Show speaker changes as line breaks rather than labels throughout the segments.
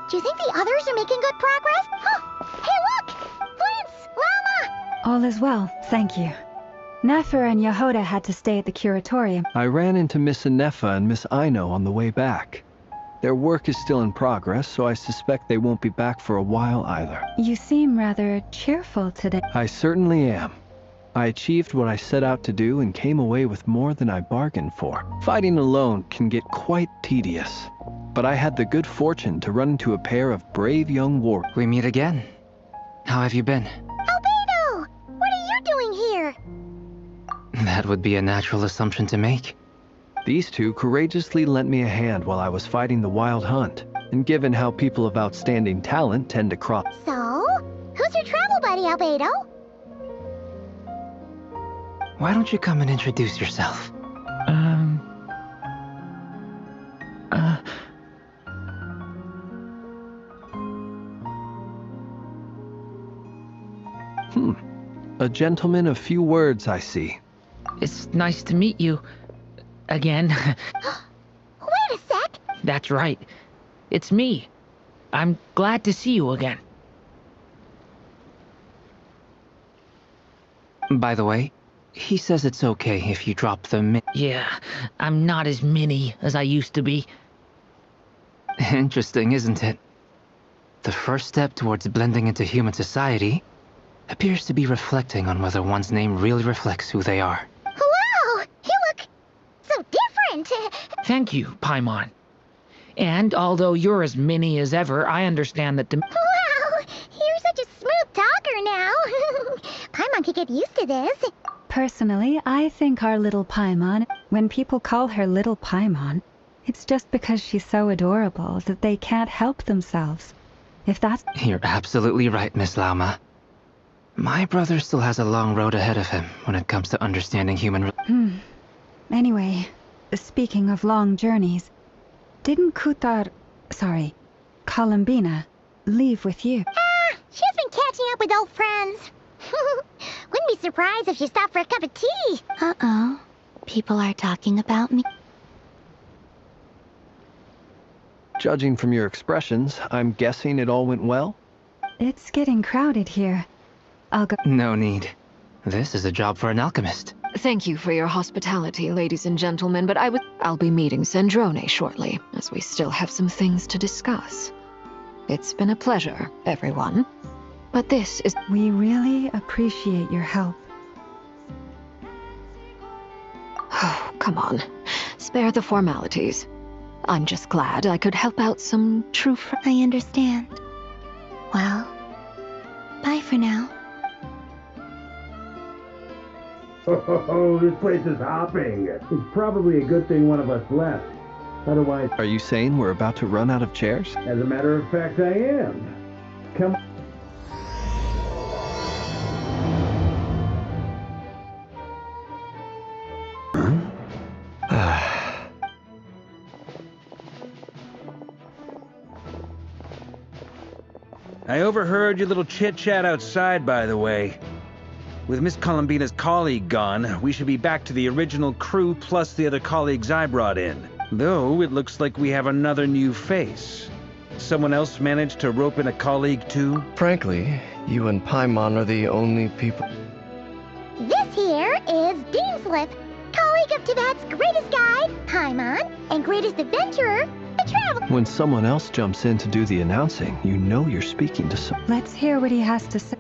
Do you think the others are making good progress? Oh, hey look! Prince! Llama!
All is well, thank you. Nefer and Yehoda had to stay at the curatorium.
I ran into Miss Anefa and Miss Aino on the way back. Their work is still in progress, so I suspect they won't be back for a while either.
You seem rather cheerful today.
I certainly am. I achieved what I set out to do and came away with more than I bargained for. Fighting alone can get quite tedious, but I had the good fortune to run into a pair of brave young warriors.
We meet again. How have you been?
Albedo! What are you doing here?
That would be a natural assumption to make.
These two courageously lent me a hand while I was fighting the wild hunt, and given how people of outstanding talent tend to cross.
So, who's your travel buddy, Albedo?
Why don't you come and introduce yourself?
A gentleman of few words, I see.
It's nice to meet you. Again.
Wait a sec!
That's right. It's me. I'm glad to see you again.
By the way, he says it's okay if you drop the
Yeah, I'm not as mini as I used to be.
Interesting, isn't it? The first step towards blending into human society appears to be reflecting on whether one's name really reflects who they are.
Wow! You look so different!
Thank you, Paimon. And although you're as mini as ever, I understand that
Wow! You're such a smooth talker now! Paimon could get used to this.
Personally, I think our little Paimon, when people call her little Paimon, it's just because she's so adorable that they can't help themselves. If that's...
You're absolutely right, Miss Lauma. My brother still has a long road ahead of him when it comes to understanding human...
Anyway, speaking of long journeys, didn't Columbina, leave with you?
She's been catching up with old friends. Wouldn't be surprised if she stopped for a cup of tea. Uh-oh. People are talking about me.
Judging from your expressions, I'm guessing it all went well?
It's getting crowded here. I'll go...
No need. This is a job for an alchemist.
Thank you for your hospitality, ladies and gentlemen, but I'll be meeting Sandrone shortly, as we still have some things to discuss. It's been a pleasure, everyone. But this is...
We really appreciate your help.
Oh, come on. Spare the formalities. I'm just glad I could help out some true friends.
I understand. Well, bye for now.
Oh, this place is hopping. It's probably a good thing one of us left. Otherwise...
Are you saying we're about to run out of chairs?
As a matter of fact, I am. Come on.
I overheard your little chit-chat outside, by the way. With Miss Columbina's colleague gone, we should be back to the original crew plus the other colleagues I brought in. Though, it looks like we have another new face. Someone else managed to rope in a colleague too?
Frankly, you and Paimon are the only people...
This here is Deanslip, colleague of Tibet's greatest guide, Paimon, and greatest adventurer, the Traveler.
When someone else jumps in to do the announcing, you know you're speaking to someone.
Let's hear what he has to say.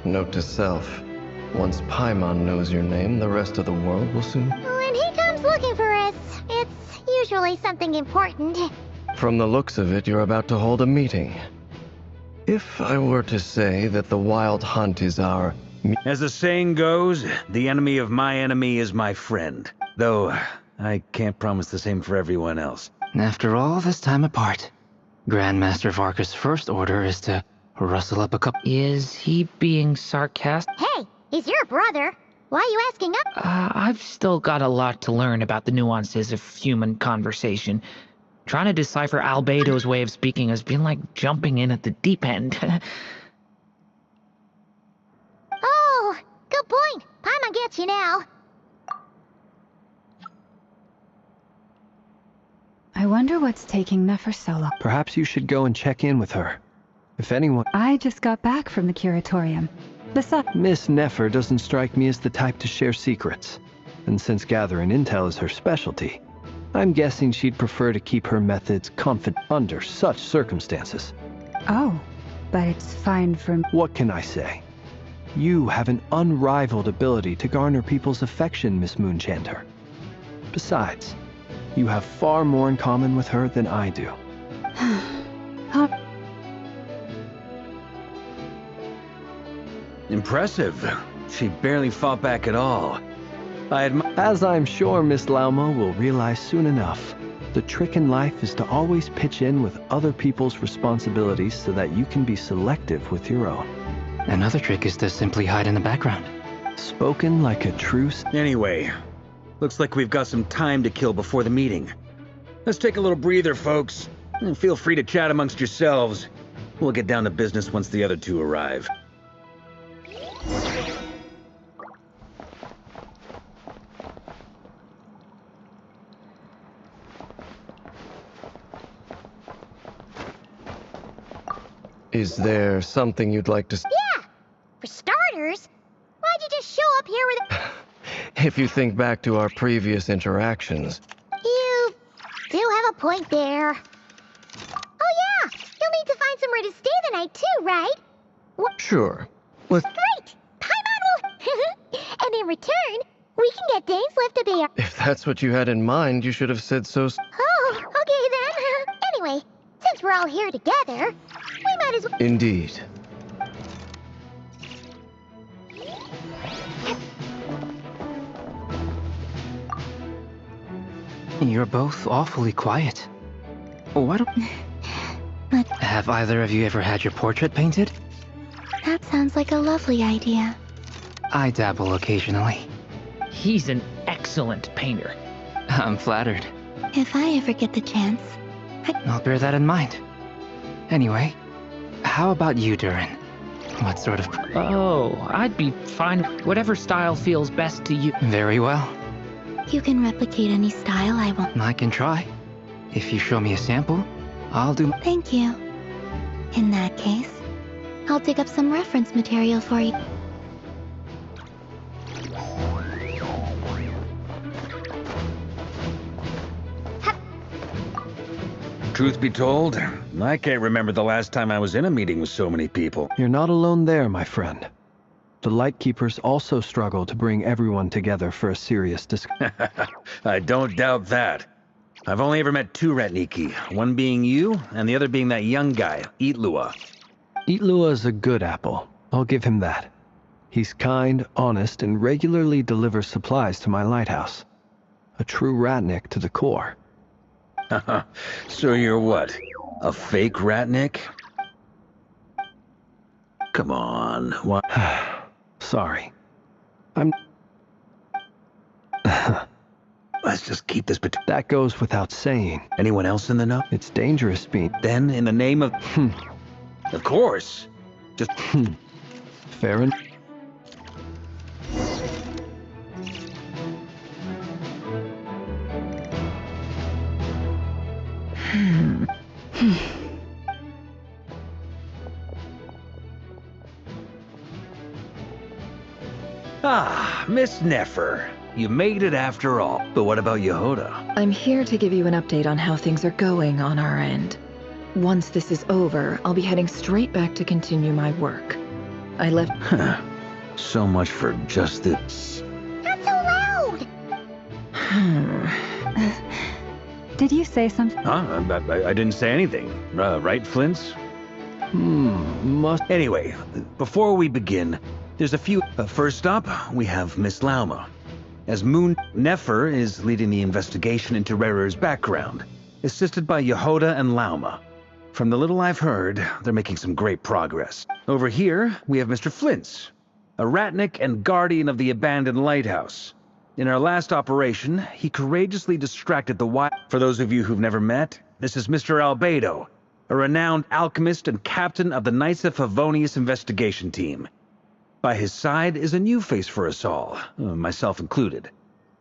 Note to self. Once Paimon knows your name, the rest of the world will soon...
When he comes looking for us, it's usually something important.
From the looks of it, you're about to hold a meeting. If I were to say that the wild hunt is our...
As the saying goes, the enemy of my enemy is my friend. Though, I can't promise the same for everyone else.
After all this time apart, Grandmaster Varka's first order is to rustle up a couple...
Is he being sarcastic?
Hey, he's your brother. Why are you asking us?
I've still got a lot to learn about the nuances of human conversation. Trying to decipher Albedo's way of speaking has been like jumping in at the deep end.
Oh, good point. Paimon gets you now.
I wonder what's taking Nefer so long.
Perhaps you should go and check in with her. If anyone...
I just got back from the curatorium. Besides...
Miss Nefer doesn't strike me as the type to share secrets. And since gathering intel is her specialty, I'm guessing she'd prefer to keep her methods confidential under such circumstances.
Oh, but it's fine for me.
What can I say? You have an unrivaled ability to garner people's affection, Miss Moonchanter. Besides, you have far more in common with her than I do.
Impressive. She barely fought back at all.
As I'm sure Miss Lauma will realize soon enough, the trick in life is to always pitch in with other people's responsibilities so that you can be selective with your own.
Another trick is to simply hide in the background.
Spoken like a true...
Anyway, looks like we've got some time to kill before the meeting. Let's take a little breather, folks. And feel free to chat amongst yourselves. We'll get down to business once the other two arrive.
Is there something you'd like to...
Yeah! For starters, why'd you just show up here with
If you think back to our previous interactions...
You do have a point there. Oh yeah! You'll need to find somewhere to stay the night too, right?
Sure. Let's...
Great! Paimon will... And in return, we can get Dane's lift to be our...
If that's what you had in mind, you should have said so...
Oh, okay then. Anyway, since we're all here together, we might as well...
Indeed.
You're both awfully quiet. Why don't...
But
Have either of you ever had your portrait painted?
that sounds like a lovely idea.
I dabble occasionally.
He's an excellent painter.
I'm flattered.
If I ever get the chance,
I'll bear that in mind. Anyway, how about you, Durin? What sort of...
Oh, I'd be fine. Whatever style feels best to you.
Very well.
you can replicate any style I want.
I can try. If you show me a sample, I'll do...
Thank you. In that case, I'll dig up some reference material for you.
Truth be told, I can't remember the last time I was in a meeting with so many people.
You're not alone there, my friend. The Lightkeepers also struggle to bring everyone together for a serious discussion.
I don't doubt that. I've only ever met two Ratniki, one being you, and the other being that young guy, Itlua.
Itlua is a good apple. I'll give him that. He's kind, honest, and regularly delivers supplies to my lighthouse. A true Ratnik to the core.
So you're what? A fake Ratnik? Come on, what?
Sorry. I'm...
Let's just keep this between...
That goes without saying.
Anyone else in the know?
It's dangerous being...
Then, in the name of... Of course. Just...
Fair enough.
Ah, Miss Nefer. You made it after all. But what about Yehoda?
I'm here to give you an update on how things are going on our end. Once this is over, I'll be heading straight back to continue my work. I left...
So much for just this.
Not so loud!
Did you say something?
Huh? I didn't say anything. Right, Flints?
Must...
Anyway, before we begin, there's a few... first up, we have Miss Lauma. As Moon, Nefer is leading the investigation into Rerer's background, assisted by Yehoda and Lauma. From the little I've heard, they're making some great progress. Over here, we have Mr. Flints, a Ratnik and guardian of the abandoned lighthouse. In our last operation, he courageously distracted the wild... For those of you who've never met, this is Mr. Albedo, a renowned alchemist and captain of the Knights of Favonius investigation team. By his side is a new face for us all, myself included.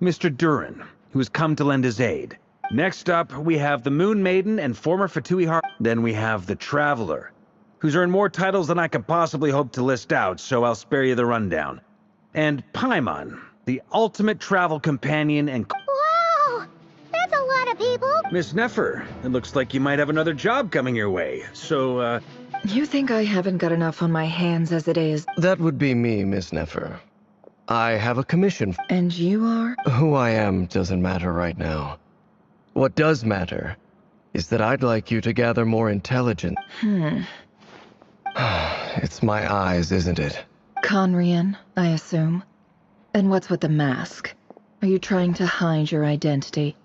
Mr. Durin, who has come to lend his aid. Next up, we have the Moon Maiden and former Fatui Har. Then we have the Traveler, who's earned more titles than I could possibly hope to list out, so I'll spare you the rundown. And Paimon, the ultimate travel companion and...
Wow! That's a lot of people!
Miss Nefer, it looks like you might have another job coming your way, so,
You think I haven't got enough on my hands as it is?
That would be me, Miss Nefer. I have a commission.
And you are?
Who I am doesn't matter right now. What does matter is that I'd like you to gather more intelligence. It's my eyes, isn't it?
Conrian, I assume. And what's with the mask? Are you trying to hide your identity?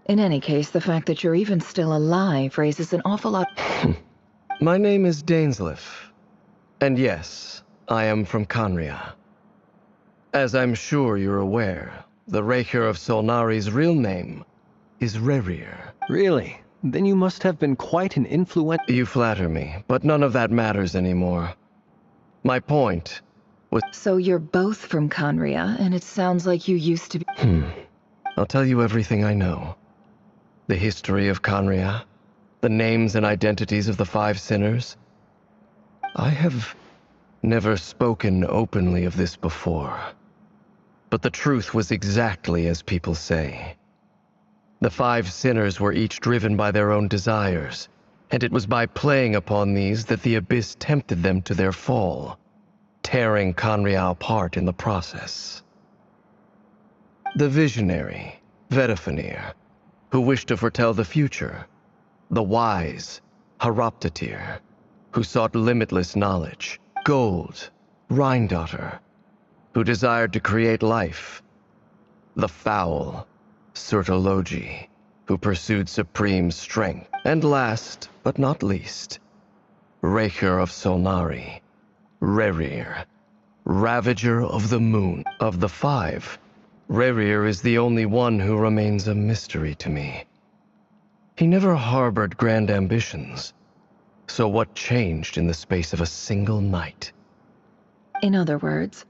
In any case, the fact that you're even still alive raises an awful lot...
My name is Dainsleif. And yes, I am from Conria. As I'm sure you're aware, the Raker of Solnari's real name is Rerir.
Really? Then you must have been quite an influential...
You flatter me, but none of that matters anymore. My point was...
So you're both from Conria, and it sounds like you used to be...
I'll tell you everything I know. The history of Conria, the names and identities of the 5 sinners. I have never spoken openly of this before. But the truth was exactly as people say. The 5 sinners were each driven by their own desires, and it was by playing upon these that the Abyss tempted them to their fall, tearing Conria apart in the process. The visionary, Vedifenir, who wished to foretell the future. The wise, Haroptatir, who sought limitless knowledge. Gold, Rhindaughter, who desired to create life. The foul, Surtologi, who pursued supreme strength. And last, but not least, Raker of Solnari, Rerir, Ravager of the Moon. Of the 5, Rerir is the only one who remains a mystery to me. He never harbored grand ambitions. So what changed in the space of a single night?
In other words,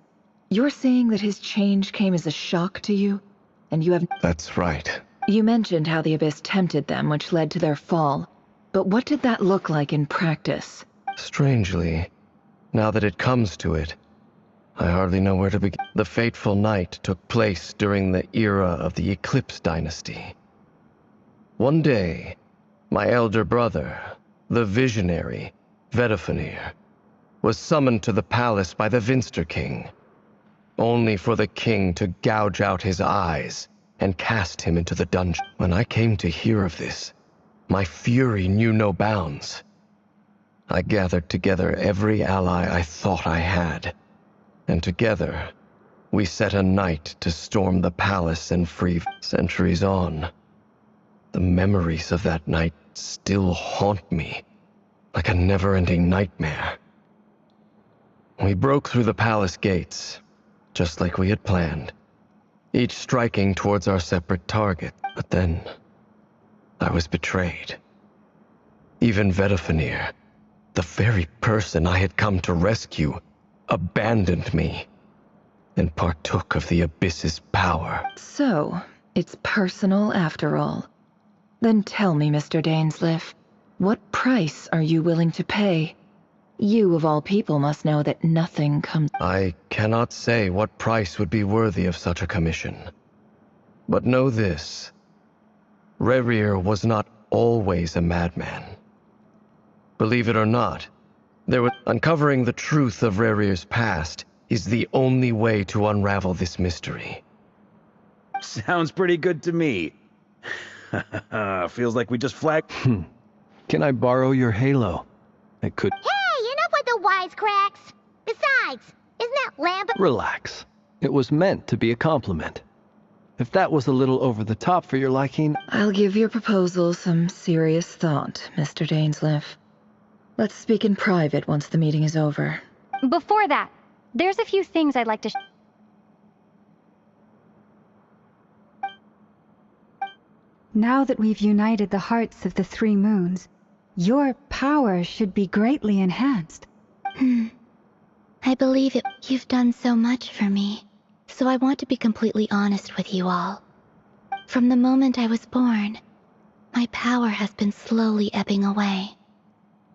you're saying that his change came as a shock to you, and you have...
That's right.
You mentioned how the Abyss tempted them, which led to their fall. But what did that look like in practice?
Strangely, now that it comes to it, I hardly know where to begin. The fateful night took place during the era of the Eclipse Dynasty. One day, my elder brother, the visionary, Vedifenir, was summoned to the palace by the Vinster King, only for the king to gouge out his eyes and cast him into the dungeon. When I came to hear of this, my fury knew no bounds. I gathered together every ally I thought I had, and together, we set a night to storm the palace and free. Centuries on, the memories of that night still haunt me, like a never-ending nightmare. We broke through the palace gates, just like we had planned, each striking towards our separate target. But then, I was betrayed. Even Vedifenir, the very person I had come to rescue, abandoned me and partook of the Abyss's power.
So, it's personal after all. Then tell me, Mr. Dainsleif, what price are you willing to pay? You, of all people, must know that nothing comes...
I cannot say what price would be worthy of such a commission. But know this. Rerir was not always a madman. Believe it or not, uncovering the truth of Rerir's past is the only way to unravel this mystery.
Sounds pretty good to me. Feels like we just flagged...
Can I borrow your halo? I could...
Hey, enough with the wisecracks! Besides, isn't that lamp...
Relax. It was meant to be a compliment. If that was a little over the top for your liking...
I'll give your proposal some serious thought, Mr. Dainsleif. Let's speak in private once the meeting is over.
Before that, there's a few things I'd like to...
Now that we've united the hearts of the 3 moons, your power should be greatly enhanced.
I believe it. You've done so much for me, so I want to be completely honest with you all. From the moment I was born, my power has been slowly ebbing away.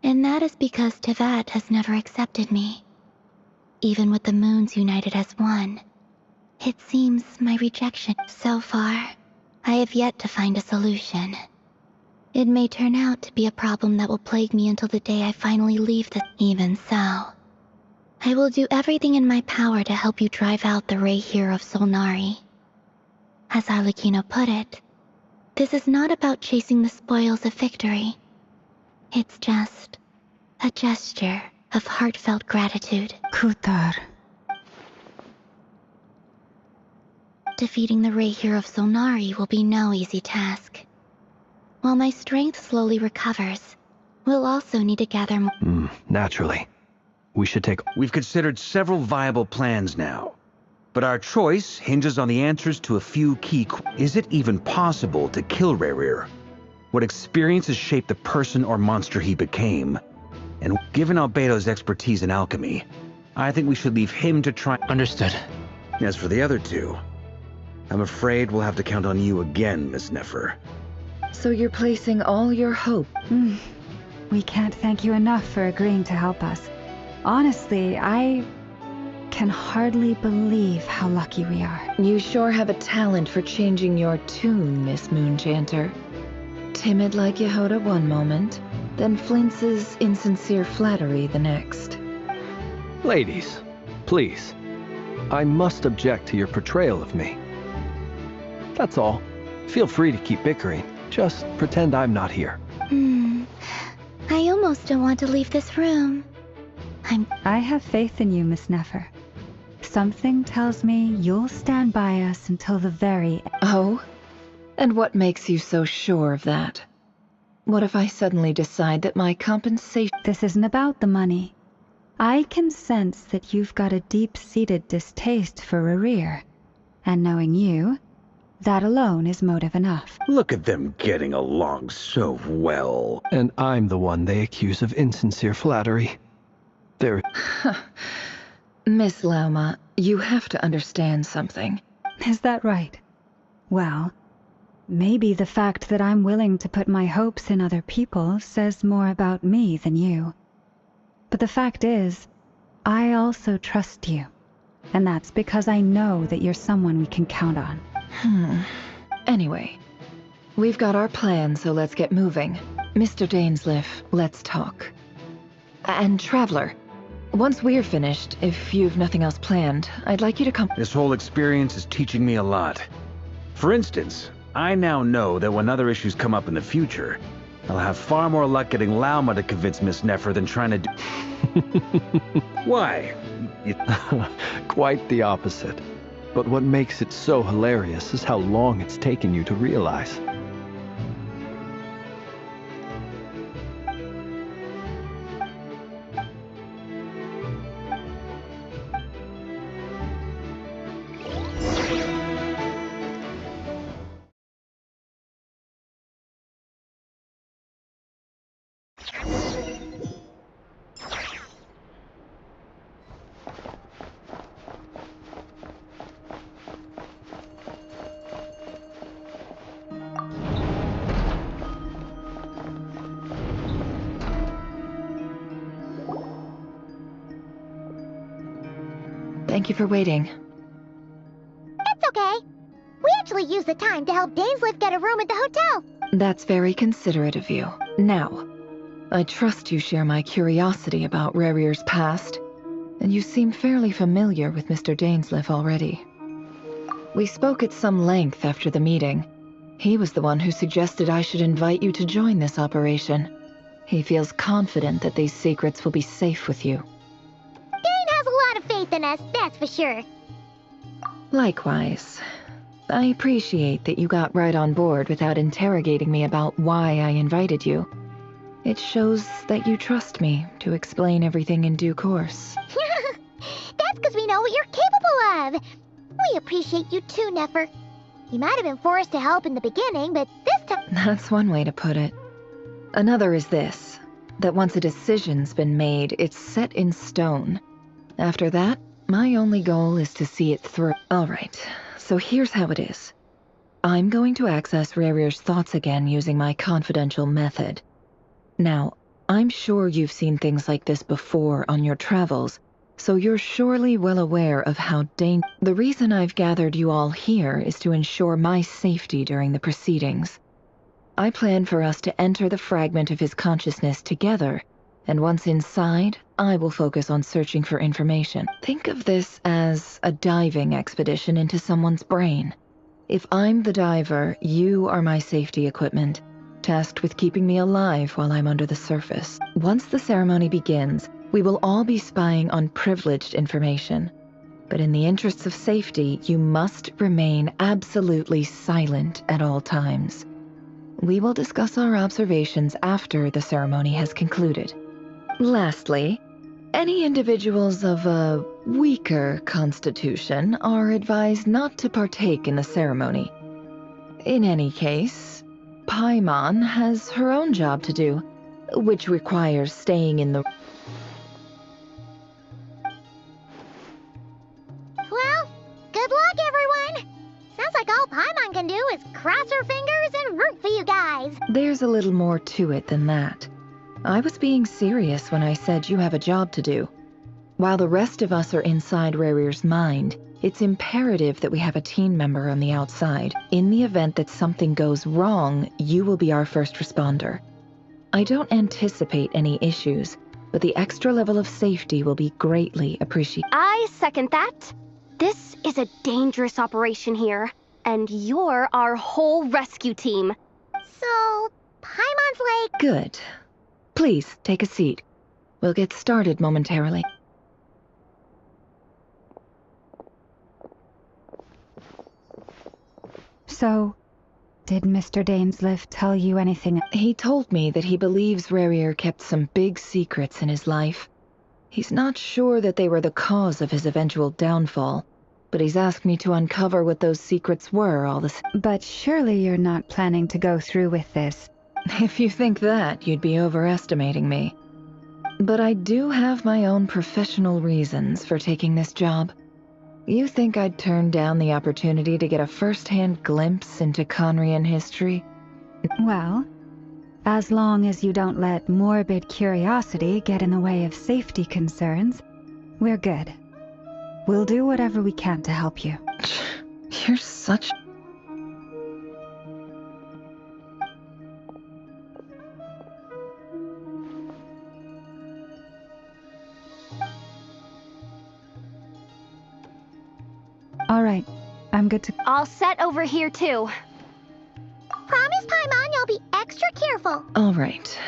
And that is because Tevat has never accepted me. Even with the moons united as one, it seems my rejection. So far, I have yet to find a solution. It may turn out to be a problem that will plague me until the day I finally leave this. Even so, I will do everything in my power to help you drive out the Ray here of Solnari. As Arlecchino put it, this is not about chasing the spoils of victory. It's just a gesture of heartfelt gratitude.
Kutar.
Defeating the Ray here of Solnari will be no easy task. While my strength slowly recovers, we'll also need to gather more.
Naturally. We should take...
We've considered several viable plans now, but our choice hinges on the answers to a few key Is it even possible to kill Rerir? What experiences shaped the person or monster he became? And given Albedo's expertise in alchemy, I think we should leave him to try...
Understood.
As for the other two, I'm afraid we'll have to count on you again, Miss Nefer.
So you're placing all your hope?
We can't thank you enough for agreeing to help us. Honestly, I can hardly believe how lucky we are.
You sure have a talent for changing your tune, Miss Moonchanter. Timid like Yehoda one moment, then flinches insincere flattery the next.
Ladies, please. I must object to your portrayal of me. That's all. Feel free to keep bickering. Just pretend I'm not here.
I almost don't want to leave this room.
I have faith in you, Miss Nefer. Something tells me you'll stand by us until the very end.
Oh? And what makes you so sure of that? What if I suddenly decide that my compensation...
This isn't about the money. I can sense that you've got a deep-seated distaste for Rerir. And knowing you, that alone is motive enough.
Look at them getting along so well.
And I'm the one they accuse of insincere flattery. There...
Miss Lauma, you have to understand something.
Is that right? Well, maybe the fact that I'm willing to put my hopes in other people says more about me than you. But the fact is, I also trust you. And that's because I know that you're someone we can count on.
Anyway, we've got our plan, so let's get moving. Mr. Dainsleif, let's talk. And Traveler, once we're finished, if you've nothing else planned, I'd like you to come.
This whole experience is teaching me a lot. For instance, I now know that when other issues come up in the future, I'll have far more luck getting Lauma to convince Miss Nefer than trying to do... Why?
Quite the opposite. But what makes it so hilarious is how long it's taken you to realize.
Thank you for waiting.
It's okay. We actually used the time to help Dainsleif get a room at the hotel.
That's very considerate of you. Now, I trust you share my curiosity about Rerir's past, and you seem fairly familiar with Mr. Dainsleif already. We spoke at some length after the meeting. He was the one who suggested I should invite you to join this operation. He feels confident that these secrets will be safe with you.
Dane has a lot of faith in us, that's for sure.
Likewise. I appreciate that you got right on board without interrogating me about why I invited you. It shows that you trust me to explain everything in due course.
That's because we know what you're capable of. We appreciate you too, Nefer. You might have been forced to help in the beginning, but this time...
That's one way to put it. Another is this, that once a decision's been made, it's set in stone. After that, my only goal is to see it through. All right, so here's how it is.
I'm going to access Rerir's thoughts again using my confidential method. Now, I'm sure you've seen things like this before on your travels, so you're surely well aware of how dangerous. The reason I've gathered you all here is to ensure my safety during the proceedings. I plan for us to enter the fragment of his consciousness together, and once inside, I will focus on searching for information. Think of this as a diving expedition into someone's brain. If I'm the diver, you are my safety equipment, tasked with keeping me alive while I'm under the surface. Once the ceremony begins, we will all be spying on privileged information. But in the interests of safety, you must remain absolutely silent at all times. We will discuss our observations after the ceremony has concluded. Lastly, any individuals of a weaker constitution are advised not to partake in the ceremony. In any case, Paimon has her own job to do, which requires staying in the...
Well, good luck, everyone! Sounds like all Paimon can do is cross her fingers and root for you guys.
There's a little more to it than that. I was being serious when I said you have a job to do. While the rest of us are inside Rerir's mind, it's imperative that we have a team member on the outside. In the event that something goes wrong, you will be our first responder. I don't anticipate any issues, but the extra level of safety will be greatly appreciated.
I second that. This is a dangerous operation here, and you're our whole rescue team.
So, Paimon's like...
Good. Please, take a seat. We'll get started momentarily.
So, did Mr. Dainsleif tell you anything?
He told me that he believes Rerir kept some big secrets in his life. He's not sure that they were the cause of his eventual downfall, but he's asked me to uncover what those secrets were all the same.
But surely you're not planning to go through with this.
If you think that, you'd be overestimating me. But I do have my own professional reasons for taking this job. You think I'd turn down the opportunity to get a first-hand glimpse into Conrian history?
Well, as long as you don't let morbid curiosity get in the way of safety concerns, we're good. We'll do whatever we can to help you.
You're such...
All right, I'm good to...
All set over here, too.
Promise, Paimon, you'll be extra careful.
All right.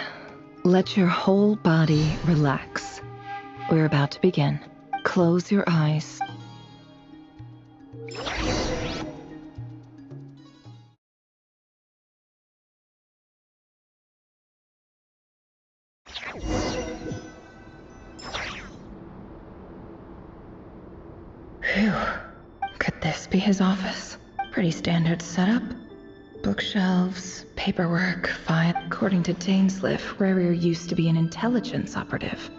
Let your whole body relax. We're about to begin. Close your eyes. Phew. Could this be his office? Pretty standard setup. Bookshelves, paperwork, file. According to Dainsleif, Rerir used to be an intelligence operative.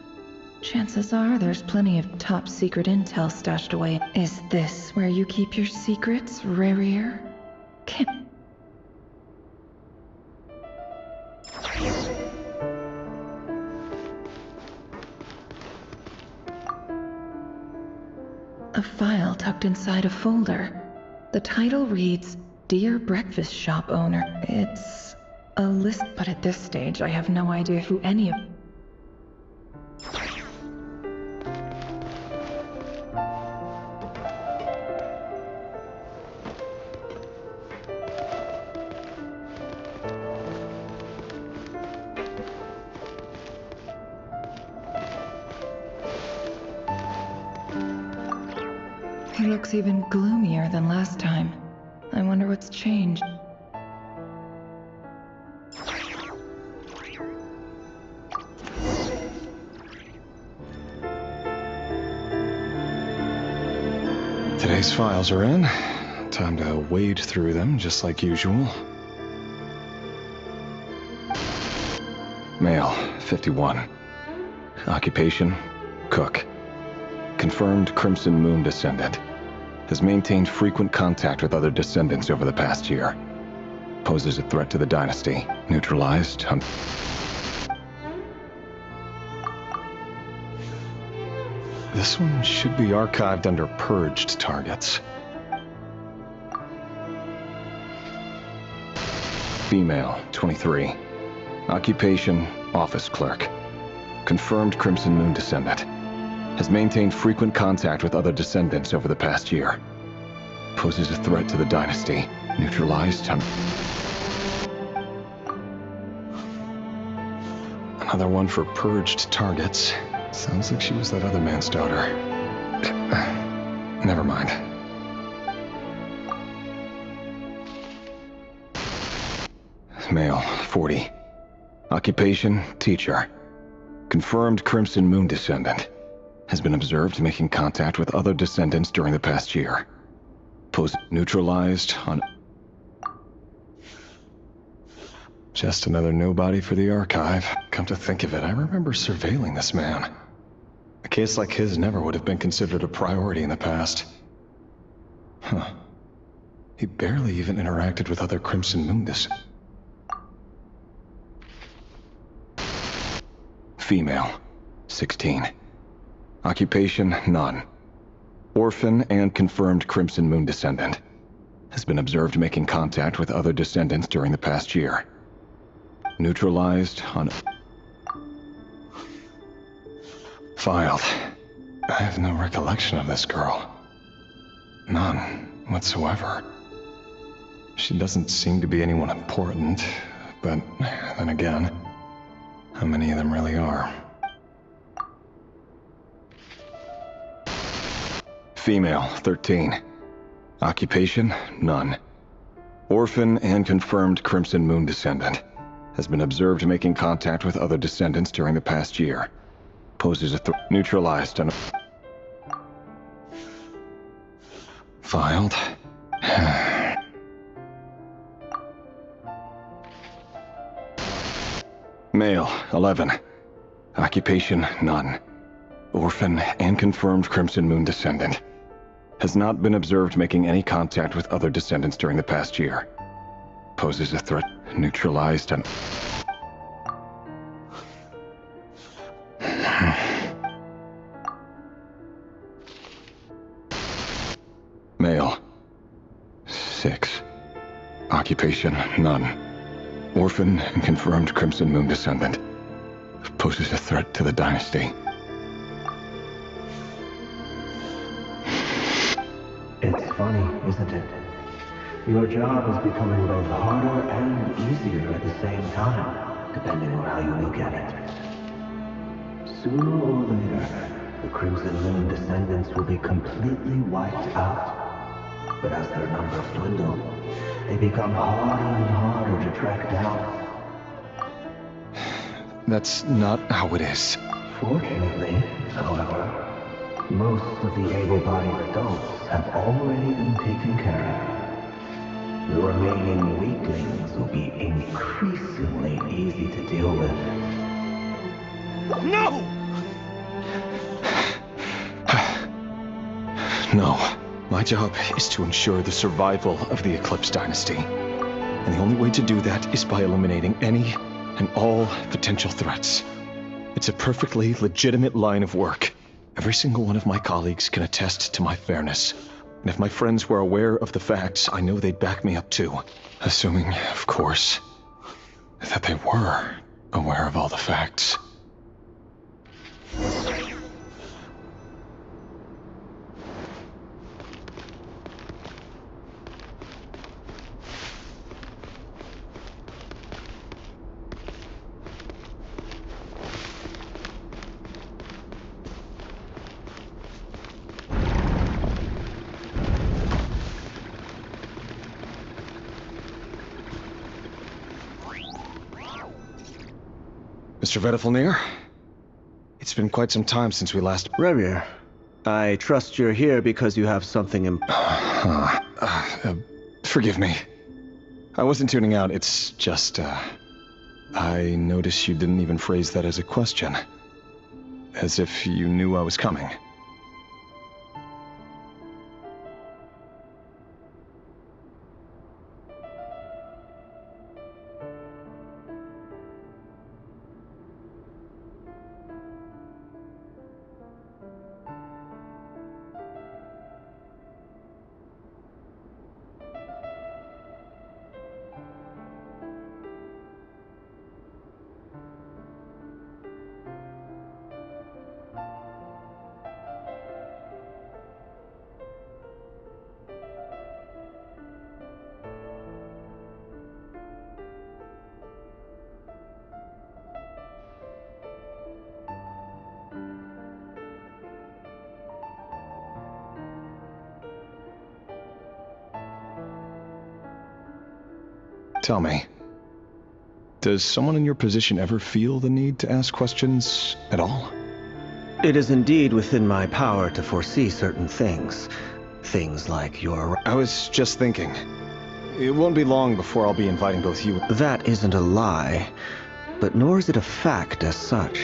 Chances are there's plenty of top secret intel stashed away. Is this where you keep your secrets, Rerir? A file tucked inside a folder. The title reads, Dear Breakfast Shop Owner. It's a list, but at this stage I have no idea who any of... He looks even gloomier than last time. I wonder what's changed.
Today's files are in. Time to wade through them just like usual. Male, 51. Occupation, cook. Confirmed Crimson Moon descendant. has maintained frequent contact with other descendants over the past year. Poses a threat to the dynasty. Neutralized on... This one should be archived under purged targets. Female, 23. Occupation, office clerk. Confirmed Crimson Moon descendant. Has maintained frequent contact with other descendants over the past year. Poses a threat to the dynasty. Neutralized on... Another one for purged targets. Sounds like she was that other man's daughter. Never mind. Male, 40. Occupation, teacher. Confirmed Crimson Moon descendant. Has been observed making contact with other descendants during the past year. Pose neutralized on... Just another nobody for the archive. Come to think of it, I remember surveilling this man. A case like his never would have been considered a priority in the past. Huh. He barely even interacted with other Crimson Moon descendants. Female, 16. Occupation, none. Orphan and confirmed Crimson Moon descendant. Has been observed making contact with other descendants during the past year. Neutralized on... Filed. I have no recollection of this girl. None whatsoever. She doesn't seem to be anyone important, but then again, how many of them really are? Female, 13. Occupation, none. Orphan and confirmed Crimson Moon descendant. Has been observed making contact with other descendants during the past year. Poses a threat. Neutralized on... Filed. Male, 11. Occupation, none. Orphan and confirmed Crimson Moon descendant. Has not been observed making any contact with other descendants during the past year. Poses a threat. Neutralized on... Male. 6. Occupation, none. Orphan and confirmed Crimson Moon descendant. Poses a threat to the dynasty.
It's funny, isn't it? Your job is becoming both harder and easier at the same time, depending on how you look at it. Sooner or later, the Crimson Moon descendants will be completely wiped out. But as their numbers dwindle, they become harder and harder to track down.
That's not how it is.
Fortunately, however, most of the able-bodied adults have already been taken care of. The remaining weaklings will be increasingly easy to deal with.
No! No. My job is to ensure the survival of the Eclipse Dynasty. And the only way to do that is by eliminating any and all potential threats. It's a perfectly legitimate line of work. Every single one of my colleagues can attest to my fairness. And if my friends were aware of the facts, I know they'd back me up too. Assuming, of course, that they were aware of all the facts. Mr. Vedifalnir? It's been quite some time since we last...
Revier, I trust you're here because you have something
forgive me. I wasn't tuning out, it's just, I noticed you didn't even phrase that as a question. As if you knew I was coming. Tell me, does someone in your position ever feel the need to ask questions at all?
It is indeed within my power to foresee certain things. Things like your...
I was just thinking. It won't be long before I'll be inviting both you...
That isn't a lie, but nor is it a fact as such.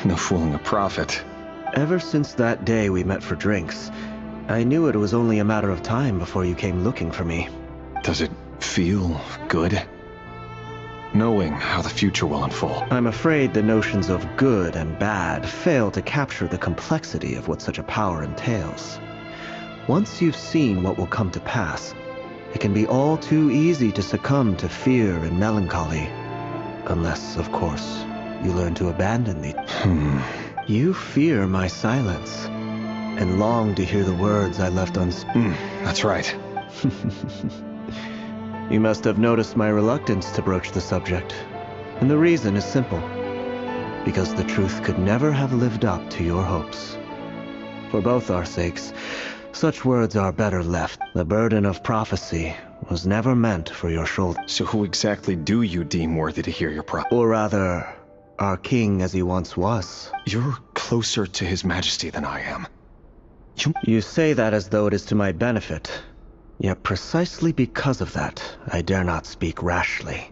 No fooling a prophet.
Ever since that day we met for drinks, I knew it was only a matter of time before you came looking for me.
Does it feel good? Knowing how the future will unfold.
I'm afraid the notions of good and bad fail to capture the complexity of what such a power entails. Once you've seen what will come to pass, it can be all too easy to succumb to fear and melancholy. Unless, of course, you learn to abandon the... You fear my silence, and long to hear the words I left unspoken.
That's right.
You must have noticed my reluctance to broach the subject. And the reason is simple. Because the truth could never have lived up to your hopes. For both our sakes, such words are better left. The burden of prophecy was never meant for your shoulder.
So who exactly do you deem worthy to hear your prophecy?
Or rather, our king as he once was.
You're closer to his majesty than I am.
You say that as though it is to my benefit. Yet precisely because of that, I dare not speak rashly.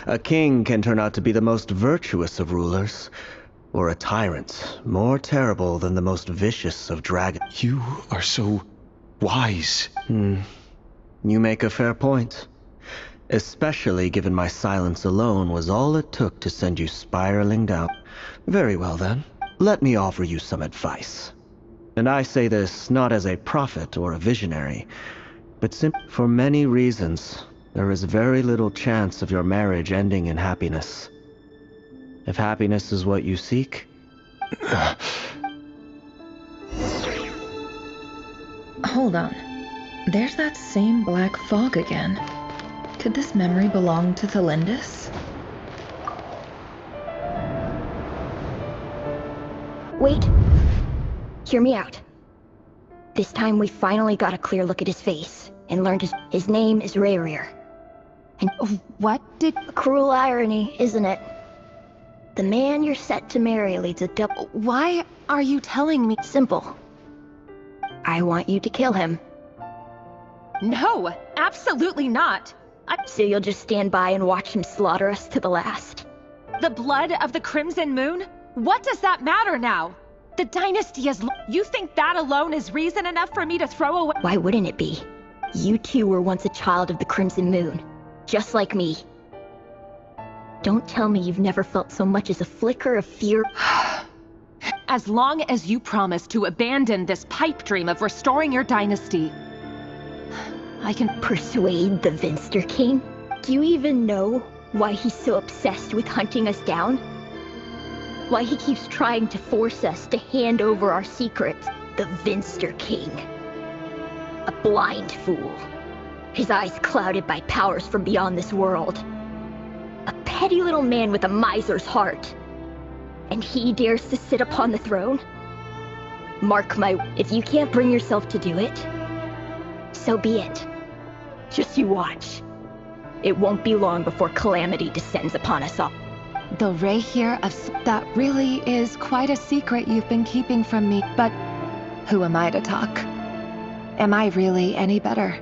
A king can turn out to be the most virtuous of rulers, or a tyrant more terrible than the most vicious of dragons.
You are so wise.
You make a fair point. Especially given my silence alone was all it took to send you spiraling down. Very well then, let me offer you some advice. And I say this not as a prophet or a visionary, but simply for many reasons, there is very little chance of your marriage ending in happiness. If happiness is what you seek...
Hold on. There's that same black fog again. Could this memory belong to Thelindis?
Wait. Hear me out. This time we finally got a clear look at his face, and learned his name is Rayrir. And
what did...
Cruel irony, isn't it? The man you're set to marry leads a double...
Why are you telling me?
Simple. I want you to kill him.
No, absolutely not.
So you'll just stand by and watch him slaughter us to the last?
The blood of the Crimson Moon? What does that matter now? The dynasty is... You think that alone is reason enough for me to throw away...
Why wouldn't it be? You two were once a child of the Crimson Moon, just like me. Don't tell me you've never felt so much as a flicker of fear.
As long as you promise to abandon this pipe dream of restoring your dynasty, I can...
Persuade the Vinster King? Do you even know why he's so obsessed with hunting us down? Why he keeps trying to force us to hand over our secrets? The Vinster King. A blind fool. His eyes clouded by powers from beyond this world. A petty little man with a miser's heart. And he dares to sit upon the throne? Mark my... If you can't bring yourself to do it, so be it. Just you watch. It won't be long before calamity descends upon us all.
The Rayrir of... That really is quite a secret you've been keeping from me, but who am I to talk? Am I really any better?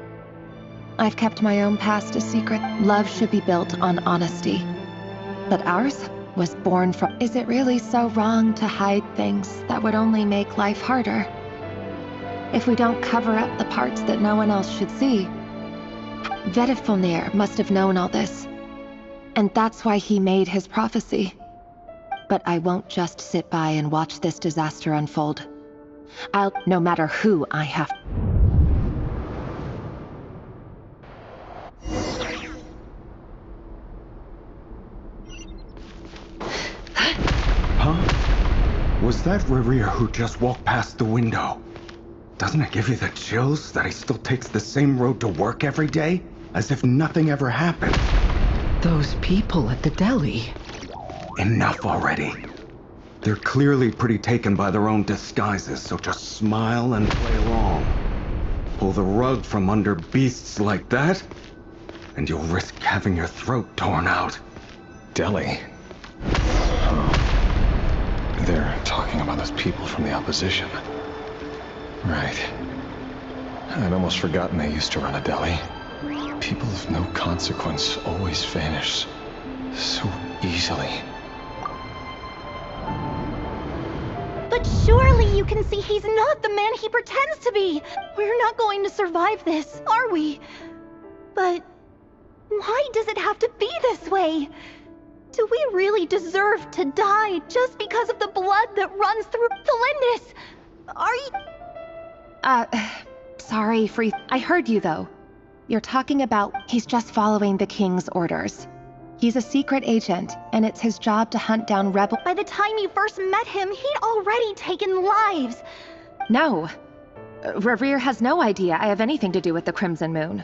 I've kept my own past a secret. Love should be built on honesty. But ours was born from... Is it really so wrong to hide things that would only make life harder? If we don't cover up the parts that no one else should see. Vedifilnir must have known all this. And that's why he made his prophecy. But I won't just sit by and watch this disaster unfold. I'll... no matter who I have...
Huh? Was that Rayrir who just walked past the window? Doesn't it give you the chills that he still takes the same road to work every day? As if nothing ever happened.
Those people at the deli.
Enough already. They're clearly pretty taken by their own disguises, so just smile and play along. Pull the rug from under beasts like that,
and you'll risk having your throat torn out. Delhi. They're talking about those people from the opposition. Right. I'd almost forgotten they used to run a Delhi. People of no consequence always vanish so easily.
But surely you can see he's not the man he pretends to be! We're not going to survive this, are we? But why does it have to be this way? Do we really deserve to die just because of the blood that runs through Felindis? Are you...
Sorry, Free. I heard you, though. You're talking about he's just following the king's orders. He's a secret agent, and it's his job to hunt down rebel...
By the time you first met him, he'd already taken lives.
No. Rerir has no idea I have anything to do with the Crimson Moon.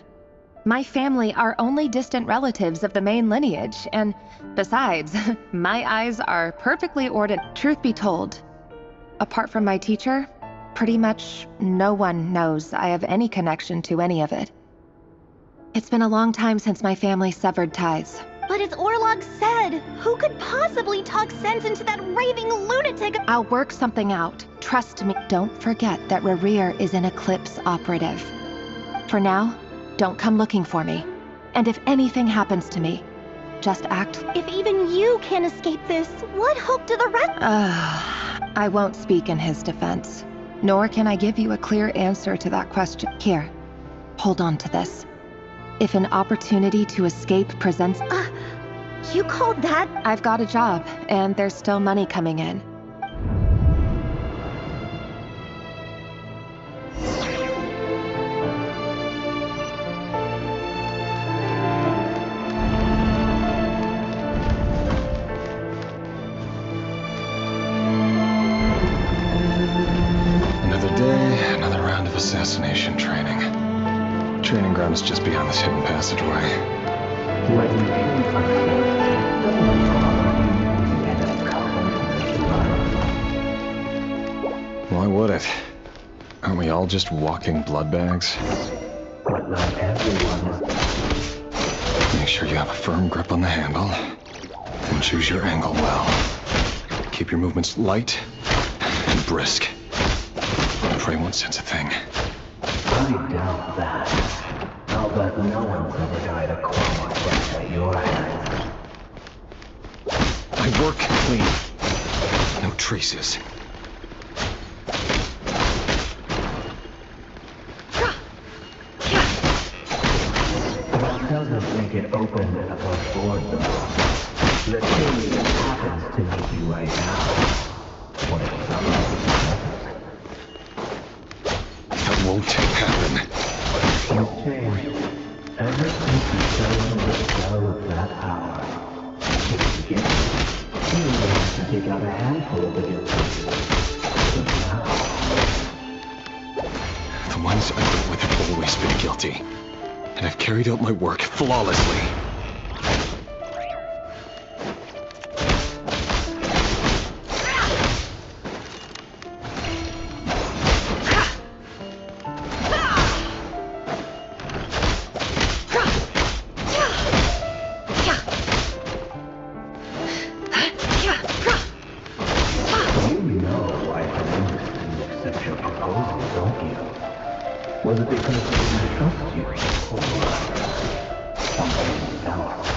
My family are only distant relatives of the main lineage, and besides, my eyes are perfectly ordinary. Truth be told, apart from my teacher, pretty much no one knows I have any connection to any of it. It's been a long time since my family severed ties.
But as Orlog said, who could possibly talk sense into that raving lunatic?
I'll work something out. Trust me. Don't forget that Rerir is an Eclipse operative. For now, don't come looking for me. And if anything happens to me, just act.
If even you can't escape this, what hope do the rest...
I won't speak in his defense. Nor can I give you a clear answer to that question. Here, hold on to this. If an opportunity to escape presents...
you called that?
I've got a job, and there's still money coming in.
Another day, another round of assassination training. Training ground is just beyond this hidden passageway. Why would it? Aren't we all just walking blood bags?
But not everyone.
Make sure you have a firm grip on the handle, and choose your angle well. Keep your movements light and brisk. Pray won't sense a thing.
I doubt that. I'll bet no one's ever died a quiet death at your hands.
I work clean. No traces.
That doesn't make it open and above board, though. The thing that happens to meet you right now. What if
That won't happen.
You've changed. Ever since you fell under the spell of that power. In the beginning, you managed to take out a handful of the guilty. But now...
The ones I dealt with have always been guilty. And I've carried out my work flawlessly.
Was it because they didn't trust you? Or something else?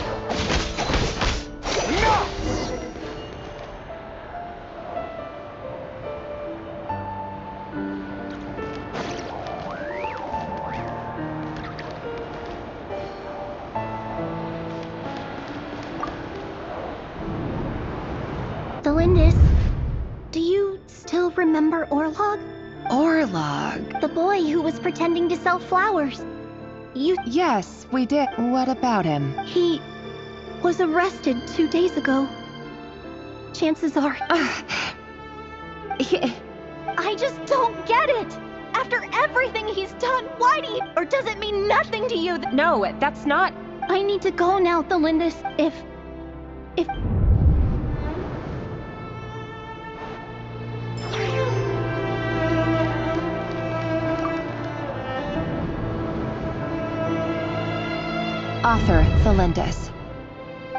Felindis, do you still remember Orlog?
Orlog?
The boy who was pretending to sell flowers.
Yes, we did. What about him?
He was arrested 2 days ago. Chances are... I just don't get it! After everything he's done, why do you... Or does it mean nothing to you?
No, that's not...
I need to go now, Felindis. If...
Author, Thelindis.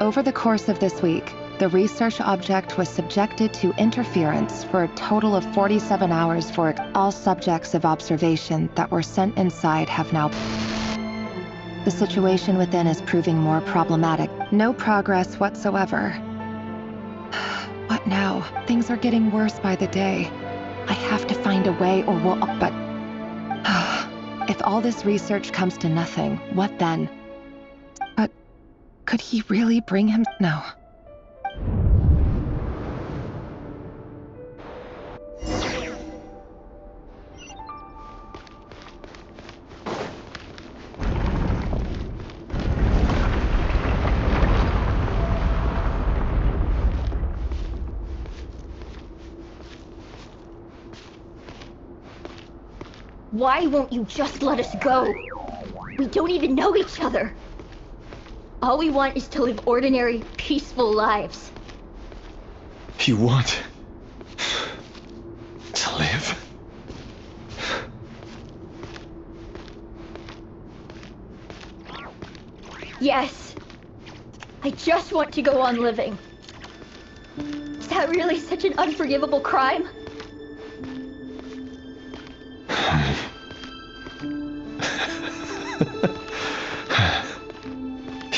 Over the course of this week, the research object was subjected to interference for a total of 47 hours for all subjects of observation that were sent inside have now... The situation within is proving more problematic. No progress whatsoever. What now? Things are getting worse by the day. I have to find a way or we'll... But... If all this research comes to nothing, what then? But... Could he really bring him... No.
Why won't you just let us go? We don't even know each other. All we want is to live ordinary, peaceful lives.
You want to live?
Yes. I just want to go on living. Is that really such an unforgivable crime?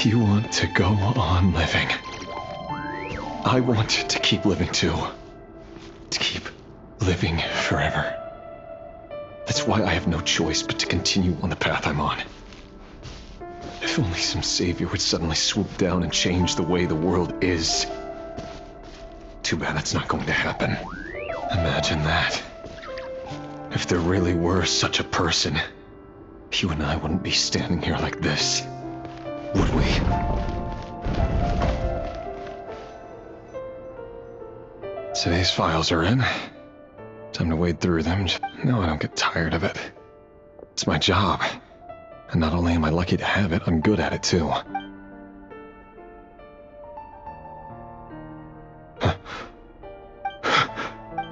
You want to go on living. I want to keep living too. To keep living forever. That's why I have no choice but to continue on the path I'm on. If only some savior would suddenly swoop down and change the way the world is. Too bad that's not going to happen. Imagine that. If there really were such a person, you and I wouldn't be standing here like this, would we? Today's files are in. Time to wade through them. No, I don't get tired of it. It's my job. And not only am I lucky to have it, I'm good at it too.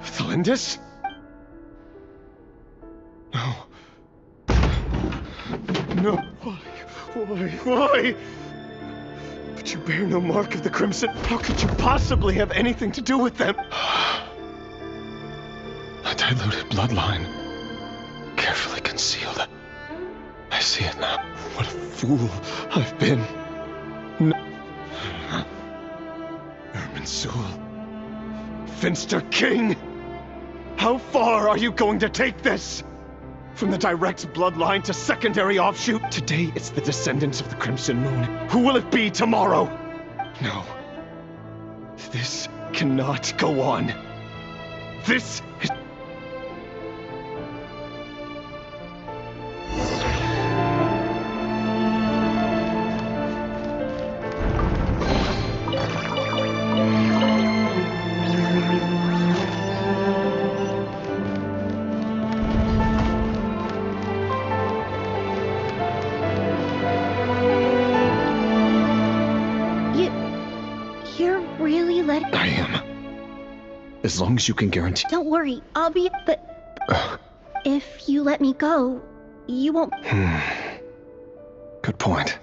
Thelindis? No. No. Why? But you bear no mark of the Crimson. How could you possibly have anything to do with them? A diluted bloodline. Carefully concealed. I see it now. What a fool I've been. No. Erminsul. Finster King! How far are you going to take this? From the direct bloodline to secondary offshoot, today it's the descendants of the Crimson Moon. Who will it be tomorrow? No. This cannot go on. This is... I am. As long as you can guarantee...
Don't worry, I'll be... But... if you let me go, you won't...
Good point.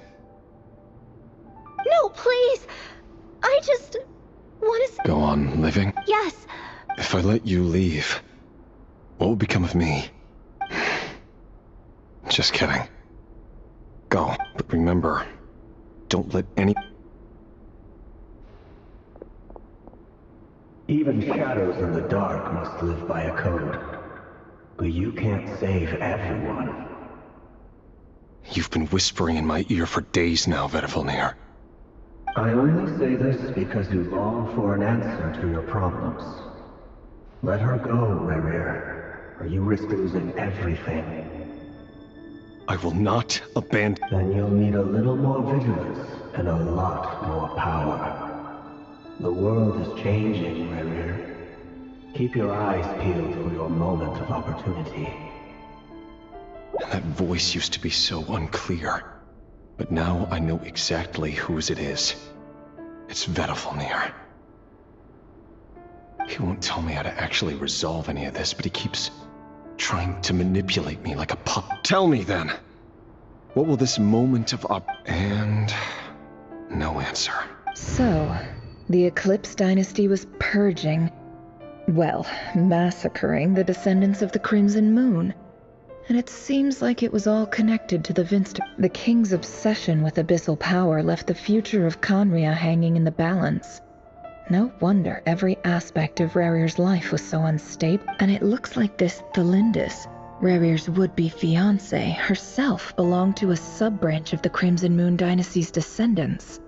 No, please! I just... want to...
Go on living?
Yes.
If I let you leave, what will become of me? Just kidding. Go, but remember, don't let any...
Even shadows in the dark must live by a code. But you can't save everyone.
You've been whispering in my ear for days now, Vedifalnir.
I only say this because you long for an answer to your problems. Let her go, Rerir, or you risk losing everything.
I will not abandon...
Then you'll need a little more vigilance and a lot more power. The world is changing, Rerir. Keep your eyes peeled for your moment of opportunity.
And that voice used to be so unclear. But now I know exactly whose it is. It's Vedifalnir. He won't tell me how to actually resolve any of this, but he keeps trying to manipulate me like a pup. Tell me then! What will this moment of and no answer.
So, the Eclipse Dynasty was purging, well, massacring the descendants of the Crimson Moon. And it seems like it was all connected to the Vinster. The king's obsession with abyssal power left the future of Conria hanging in the balance. No wonder every aspect of Rarir's life was so unstable. And it looks like this Thalindis, Rarir's would-be fiancé, herself belonged to a sub-branch of the Crimson Moon Dynasty's descendants.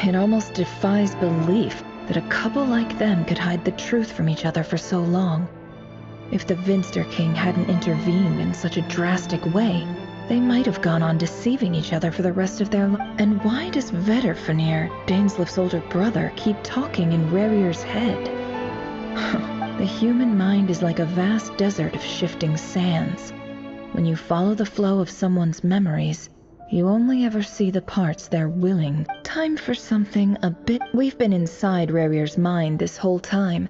It almost defies belief that a couple like them could hide the truth from each other for so long. If the Vinster King hadn't intervened in such a drastic way, they might have gone on deceiving each other for the rest of their lives. And why does Vedderfanir, Daneslif's older brother, keep talking in Rarir's head? The human mind is like a vast desert of shifting sands. When you follow the flow of someone's memories, you only ever see the parts they're willing. Time for something a bit... We've been inside Rarir's mind this whole time,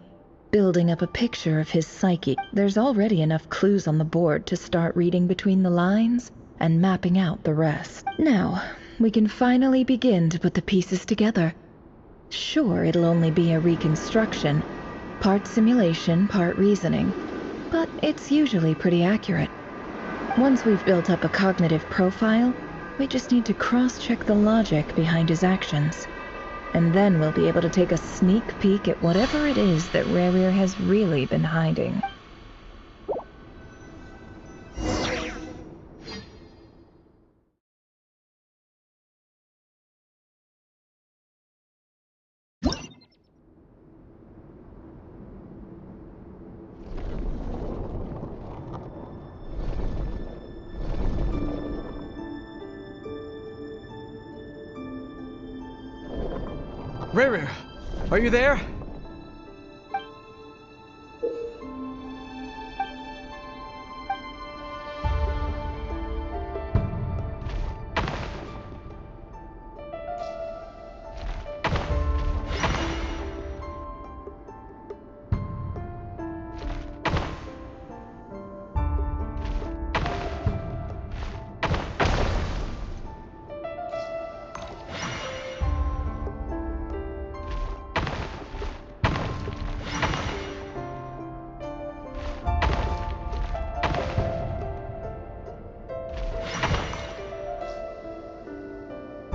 building up a picture of his psyche. There's already enough clues on the board to start reading between the lines and mapping out the rest. Now, we can finally begin to put the pieces together. Sure, it'll only be a reconstruction, part simulation, part reasoning, but it's usually pretty accurate. Once we've built up a cognitive profile, we just need to cross-check the logic behind his actions. And then we'll be able to take a sneak peek at whatever it is that Rarir has really been hiding.
Rarir, are you there?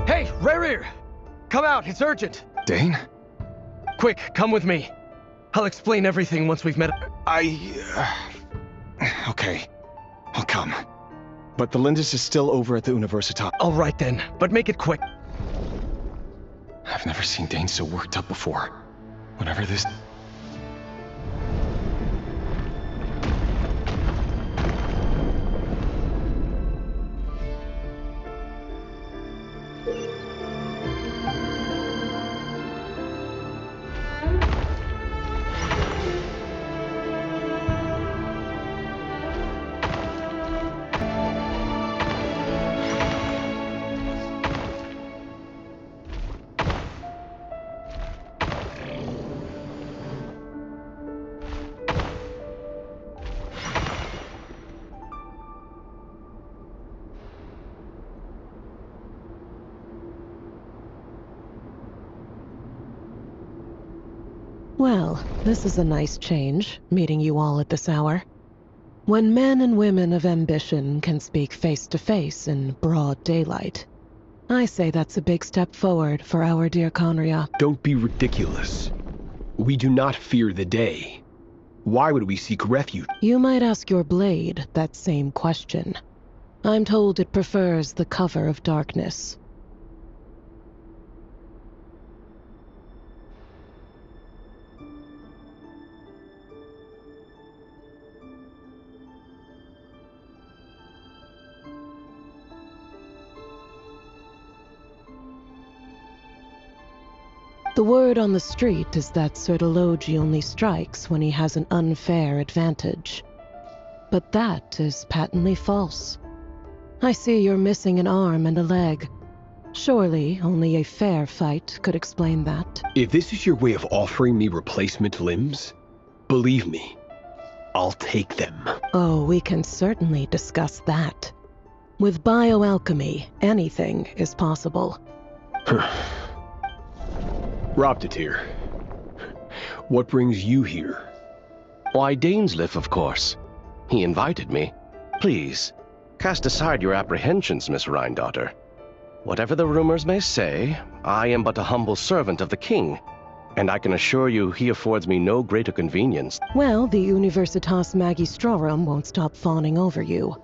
Hey, Rarir! Come out, it's urgent!
Dane?
Quick, come with me. I'll explain everything once we've met.
Okay, I'll come. But the Lindis is still over at the Universitat.
All right then, but make it quick.
I've never seen Dane so worked up before. Whatever this...
Well, this is a nice change, meeting you all at this hour. When men and women of ambition can speak face to face in broad daylight, I say that's a big step forward for our dear Conria.
Don't be ridiculous. We do not fear the day. Why would we seek refuge?
You might ask your blade that same question. I'm told it prefers the cover of darkness. The word on the street is that Sertologi only strikes when he has an unfair advantage. But that is patently false. I see you're missing an arm and a leg. Surely only a fair fight could explain that.
If this is your way of offering me replacement limbs, believe me, I'll take them.
Oh, we can certainly discuss that. With bioalchemy, anything is possible.
Robtatir, what brings you here?
Why, Dainsleif, of course. He invited me. Please, cast aside your apprehensions, Miss Rhine-daughter. Whatever the rumors may say, I am but a humble servant of the king, and I can assure you he affords me no greater convenience.
Well, the Universitas Magistrorum won't stop fawning over you.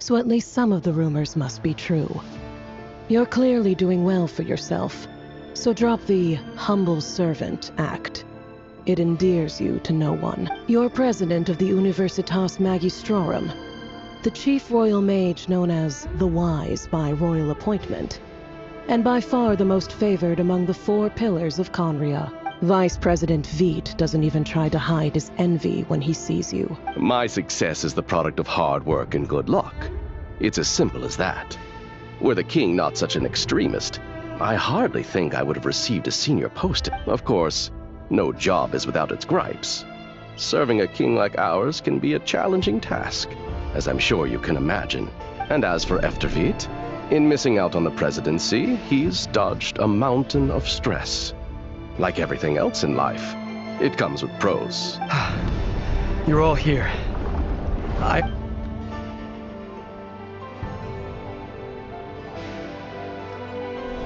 So at least some of the rumors must be true. You're clearly doing well for yourself. So drop the humble servant act. It endears you to no one. You're president of the Universitas Magistrorum, the chief royal mage known as the Wise by royal appointment, and by far the most favored among the 4 pillars of Conria. Vice President Veit doesn't even try to hide his envy when he sees you.
My success is the product of hard work and good luck. It's as simple as that. Were the king not such an extremist, I hardly think I would have received a senior post. Of course, no job is without its gripes. Serving a king like ours can be a challenging task, as I'm sure you can imagine. And as for Efterveit, in missing out on the presidency, he's dodged a mountain of stress. Like everything else in life, it comes with pros.
You're all here.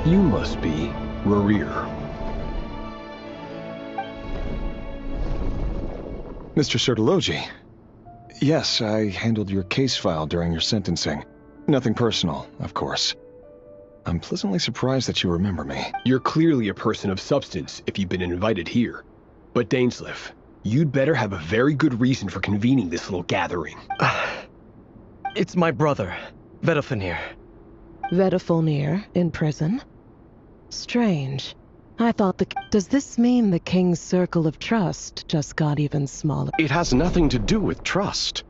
You must be Rarir.
Mr. Sertologi. Yes, I handled your case file during your sentencing. Nothing personal, of course. I'm pleasantly surprised that you remember me.
You're clearly a person of substance if you've been invited here. But Dainsleif, you'd better have a very good reason for convening this little gathering.
It's my brother, Vedafenir.
Vedafenir in prison? Strange. I thought Does this mean the king's circle of trust just got even smaller?
It has nothing to do with trust.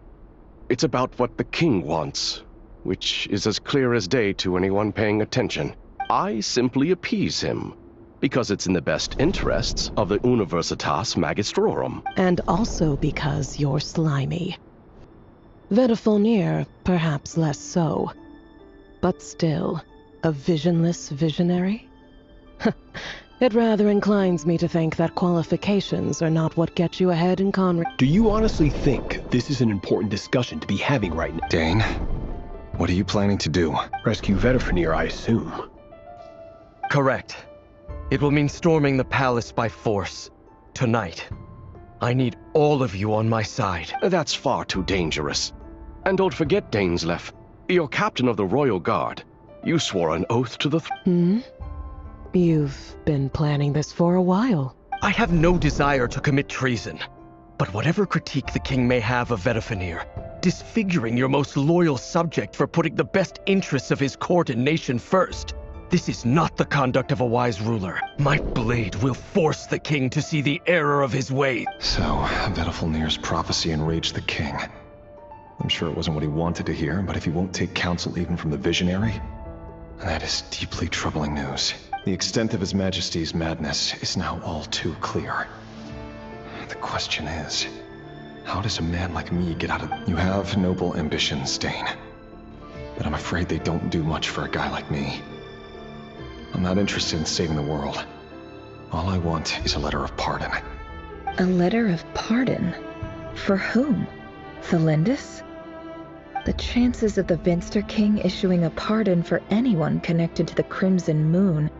It's about what the king wants, which is as clear as day to anyone paying attention. I simply appease him, because it's in the best interests of the Universitas Magistrorum.
And also because you're slimy. Vedafenir, perhaps less so. But still, a visionless visionary? It rather inclines me to think that qualifications are not what get you ahead in Conria.
Do you honestly think this is an important discussion to be having right now?
Dane, what are you planning to do?
Rescue Vedafenir, I assume.
Correct. It will mean storming the palace by force. Tonight. I need all of you on my side.
That's far too dangerous. And don't forget, Dainsleif, you're captain of the Royal Guard. You swore an oath to the
You've been planning this for a while.
I have no desire to commit treason. But whatever critique the king may have of Vedafenir, disfiguring your most loyal subject for putting the best interests of his court and nation first, this is not the conduct of a wise ruler. My blade will force the king to see the error of his ways.
So, Vedafenir's prophecy enraged the king. I'm sure it wasn't what he wanted to hear, but if he won't take counsel even from the visionary, that is deeply troubling news. The extent of His Majesty's madness is now all too clear. The question is, how does a man like me get out of... You have noble ambitions, Dane. But I'm afraid they don't do much for a guy like me. I'm not interested in saving the world. All I want is a letter of pardon.
A letter of pardon? For whom? Thelindis? The chances of the Vinster King issuing a pardon for anyone connected to the Crimson Moon.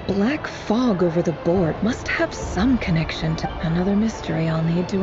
black fog over the board must have some connection to another mystery I'll need to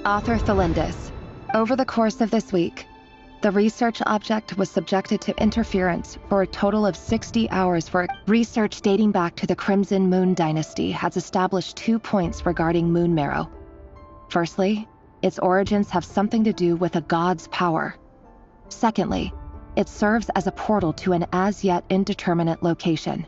Author Thelindis. Over the course of this week, the research object was subjected to interference for a total of 60 hours. For research dating back to the Crimson Moon Dynasty has established 2 points regarding moon marrow. Firstly, its origins have something to do with a god's power. Secondly, it serves as a portal to an as-yet indeterminate location.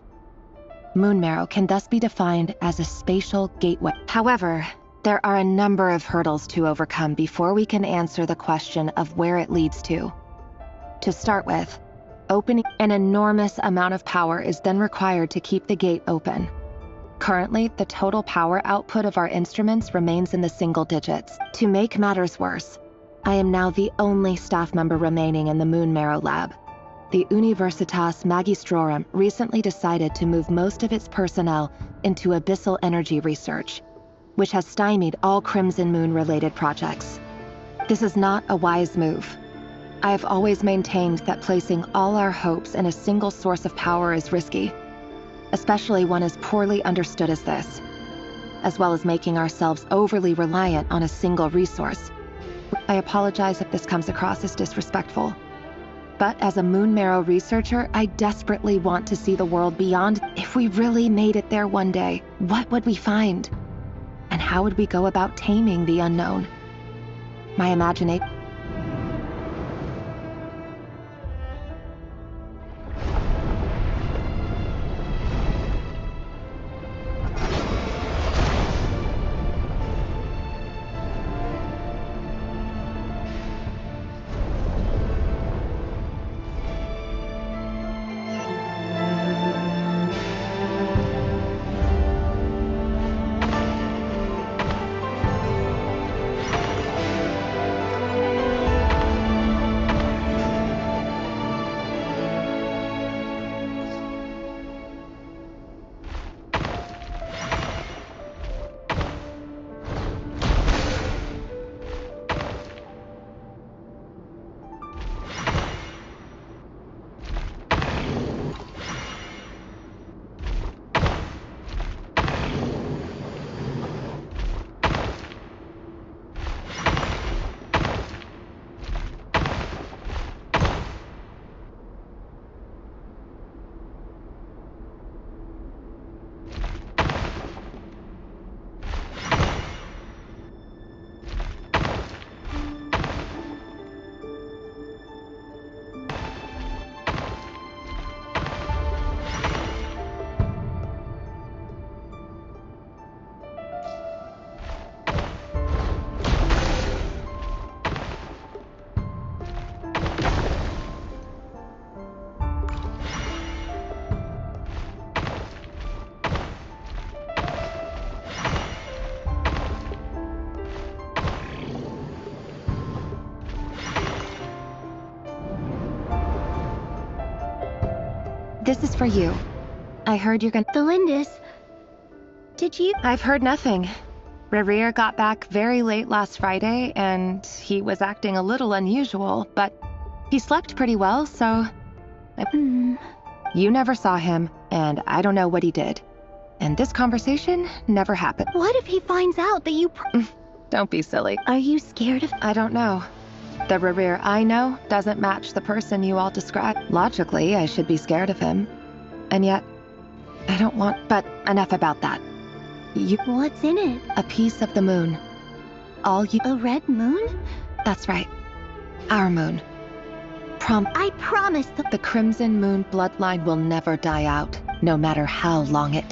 Moon marrow can thus be defined as a spatial gateway. However, there are a number of hurdles to overcome before we can answer the question of where it leads to. To start with, opening an enormous amount of power is then required to keep the gate open. Currently, the total power output of our instruments remains in the single digits. To make matters worse, I am now the only staff member remaining in the Moon Marrow lab. The Universitas Magistrorum recently decided to move most of its personnel into abyssal energy research, which has stymied all Crimson Moon-related projects. This is not a wise move. I have always maintained that placing all our hopes in a single source of power is risky, especially one as poorly understood as this, as well as making ourselves overly reliant on a single resource. I apologize if this comes across as disrespectful, but as a Moon Marrow researcher, I desperately want to see the world beyond. If we really made it there one day, what would we find? And how would we go about taming the unknown? My imagination. This is for you. I heard you're gonna...
The Lindis. Did you?
I've heard nothing. Rerir got back very late last Friday, and he was acting a little unusual, but he slept pretty well, so... You never saw him, and I don't know what he did. And this conversation never happened.
What if he finds out that you...
Don't be silly.
Are you scared of...
I don't know. The Rerir I know doesn't match the person you all describe. Logically, I should be scared of him. And yet, I don't want... But enough about that.
What's in it?
A piece of the moon. All you...
A red moon?
That's right. Our moon.
I promise
the Crimson Moon bloodline will never die out, no matter how long it...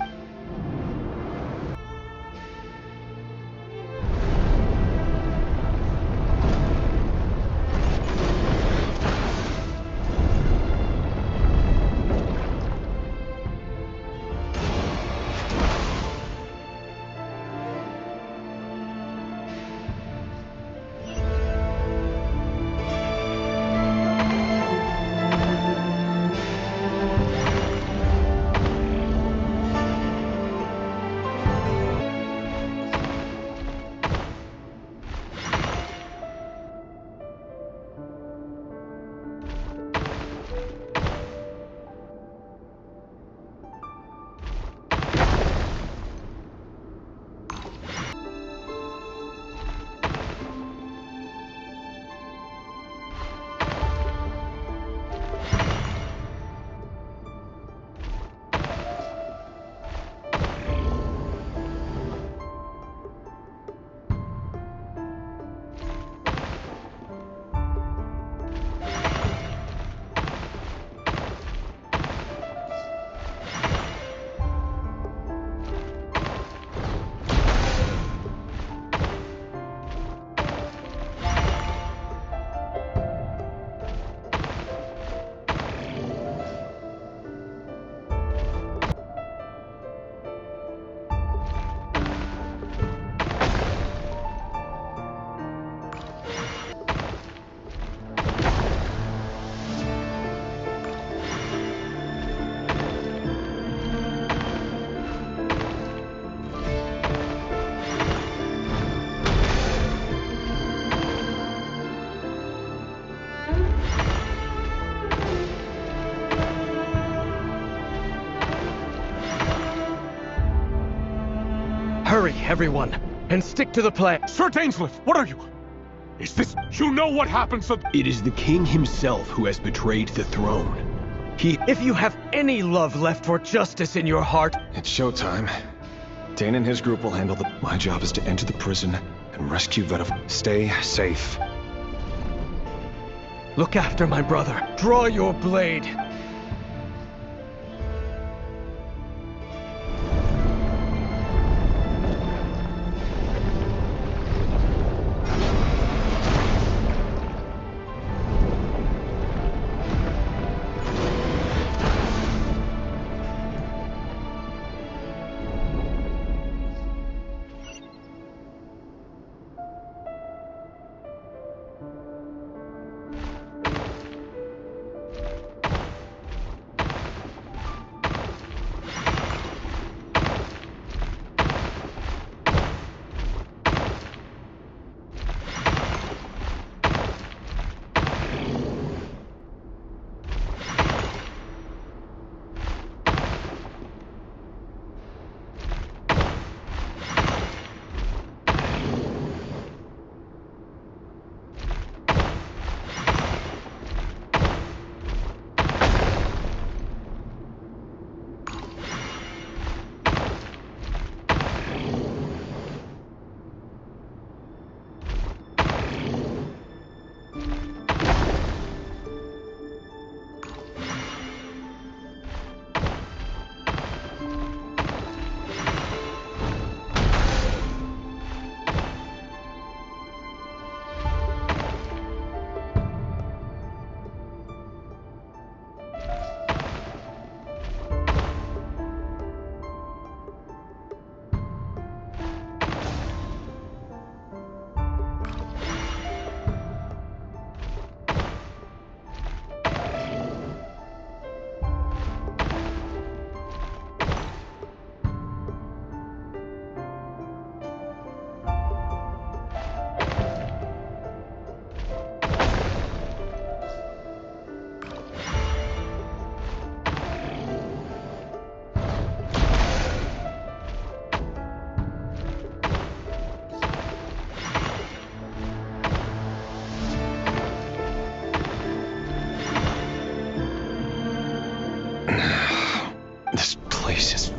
Hurry, everyone, and stick to the plan.
Sir Dainsleif, what are you? Is this... You know what happens to...
It is the king himself who has betrayed the throne.
If you have any love left for justice in your heart...
It's showtime. Dane and his group will handle the... My job is to enter the prison and rescue Vedov. Stay safe.
Look after my brother. Draw your blade.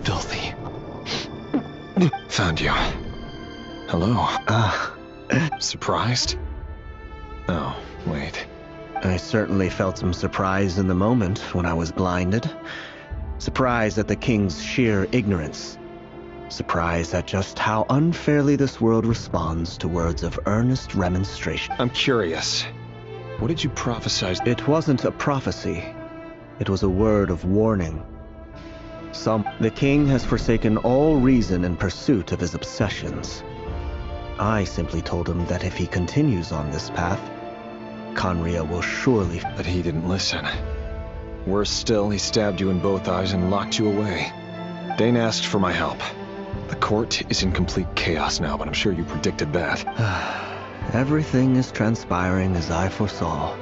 Filthy. Found you. Hello. Surprised? Oh, wait.
I certainly felt some surprise in the moment when I was blinded. Surprise at the king's sheer ignorance. Surprise at just how unfairly this world responds to words of earnest remonstration.
I'm curious. What did you prophesy?
It wasn't a prophecy. It was a word of warning. The king has forsaken all reason in pursuit of his obsessions. I simply told him that if he continues on this path, Khaenri'ah will surely...
But he didn't listen. Worse still, he stabbed you in both eyes and locked you away. Dane asked for my help. The court is in complete chaos now, but I'm sure you predicted that.
Everything is transpiring as I foresaw.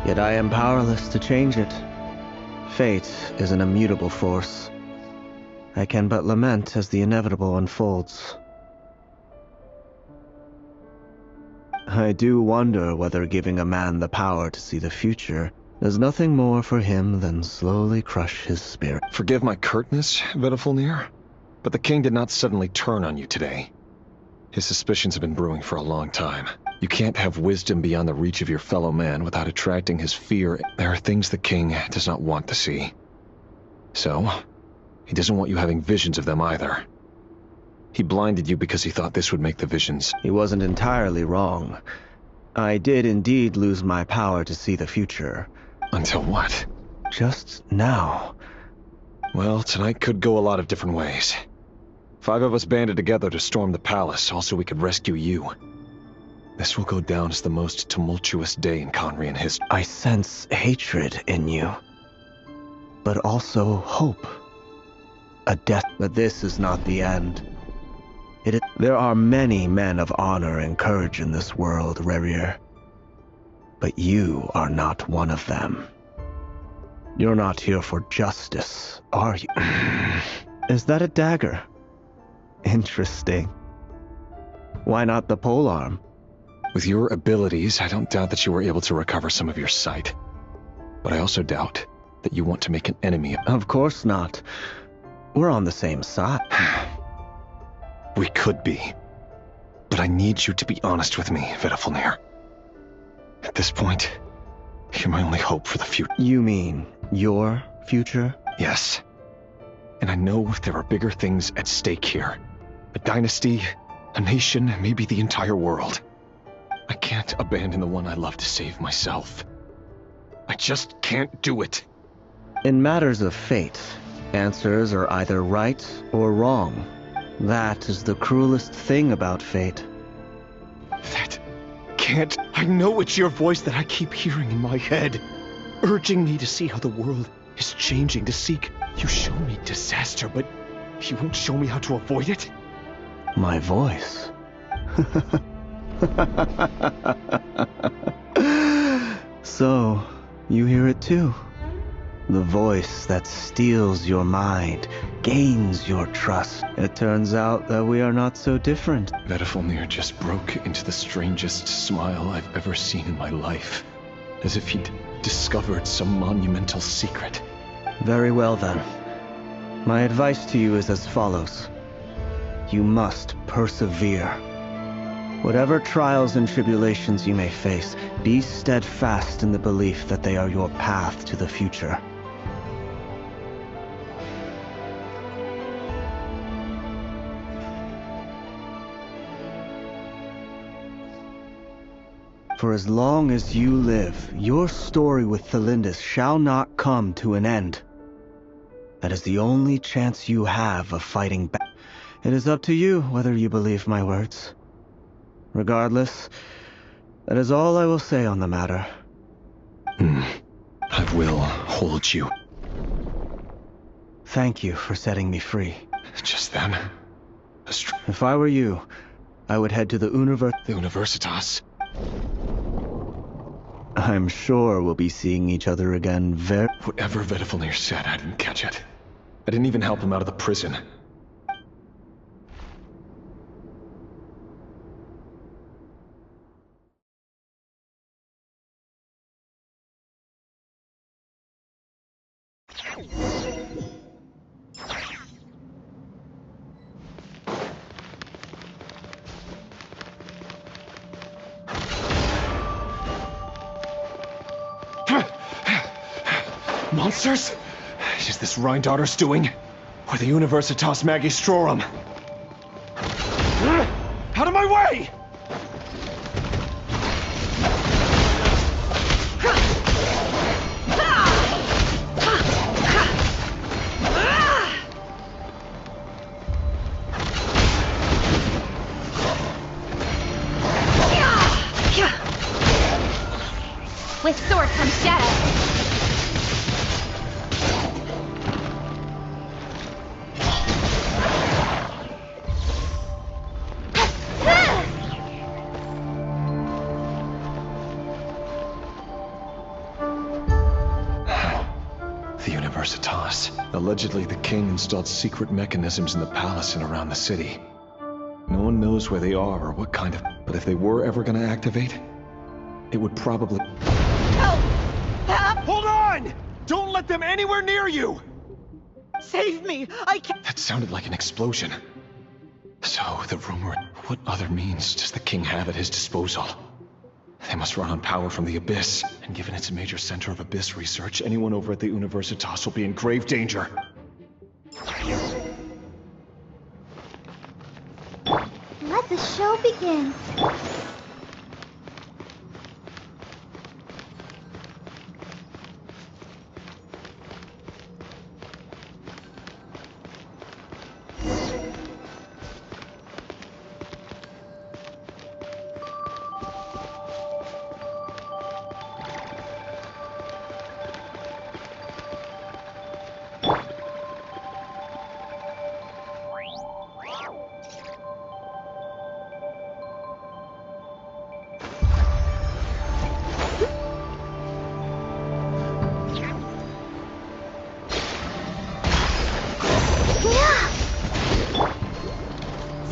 Yet I am powerless to change it. Fate is an immutable force. I can but lament as the inevitable unfolds. I do wonder whether giving a man the power to see the future does nothing more for him than slowly crush his spirit.
Forgive my curtness, Vedifulnir, but the king did not suddenly turn on you today. His suspicions have been brewing for a long time. You can't have wisdom beyond the reach of your fellow man without attracting his fear. There are things the king does not want to see. So, he doesn't want you having visions of them either. He blinded you because he thought this would make the visions.
He wasn't entirely wrong. I did indeed lose my power to see the future.
Until what?
Just now.
Well, tonight could go a lot of different ways. 5 of us banded together to storm the palace, also we could rescue you. This will go down as the most tumultuous day in Khaenri'ah history.
I sense hatred in you, but also hope. A death, but this is not the end. There are many men of honor and courage in this world, Rerir. But you are not one of them. You're not here for justice, are you? Is that a dagger? Interesting. Why not the polearm?
With your abilities, I don't doubt that you were able to recover some of your sight. But I also doubt that you want to make an enemy.
Of course not. We're on the same side.
We could be. But I need you to be honest with me, Vedifulnir. At this point, you're my only hope for the future.
You mean your future?
Yes. And I know there are bigger things at stake here. A dynasty, a nation, maybe the entire world. I can't abandon the one I love to save myself. I just can't do it.
In matters of fate, answers are either right or wrong. That is the cruelest thing about fate.
That can't... I know it's your voice that I keep hearing in my head, urging me to see how the world is changing, to seek... You show me disaster, but you won't show me how to avoid it?
My voice? So, you hear it too? The voice that steals your mind, gains your trust. It turns out that we are not so different.
Vedifulnir just broke into the strangest smile I've ever seen in my life. As if he'd discovered some monumental secret.
Very well then. My advice to you is as follows. You must persevere. Whatever trials and tribulations you may face, be steadfast in the belief that they are your path to the future. For as long as you live, your story with Thelindis shall not come to an end. That is the only chance you have of fighting back. It is up to you whether you believe my words. Regardless, that is all I will say on the matter.
I will hold you.
Thank you for setting me free.
Just then?
If I were you, I would head to the
Universitas.
I'm sure we'll be seeing each other again very...
Whatever Vedifulnir said, I didn't catch it. I didn't even help him out of the prison. Monsters? Is this Rheindarter's doing? Or the Universitas Magistrorum? Out of my way!
With sword comes shadow.
The Universitas. Allegedly, the king installed secret mechanisms in the palace and around the city. No one knows where they are or what kind of... But if they were ever going to activate, it would probably...
Hold on! Don't let them anywhere near you! Save me! I can't...
That sounded like an explosion. So, the rumor... What other means does the king have at his disposal? They must run on power from the Abyss, and given it's a major center of Abyss research, anyone over at the Universitas will be in grave danger.
Let the show begin.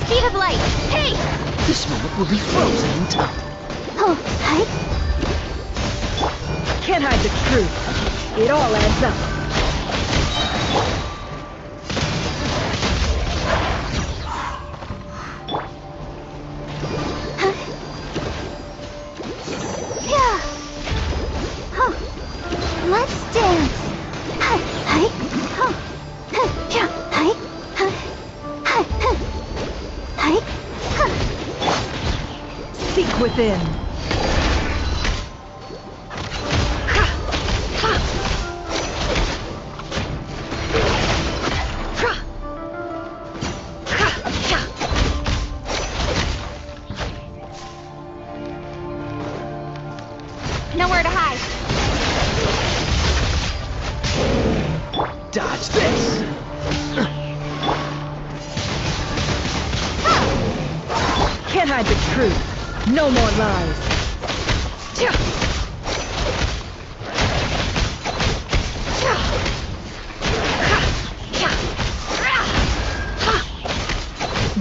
Speed of light! Hey!
This moment will be frozen in time.
Oh, hi.
Can't hide the truth. It all adds up.
Yeah. Huh. Let's dance. Hi, hi. Huh. Huh. Yeah. Hi. Huh. Hi. Huh. Hi. Huh.
Seek within.
Nowhere to hide.
Dodge this!
Can't hide the truth. No more lies.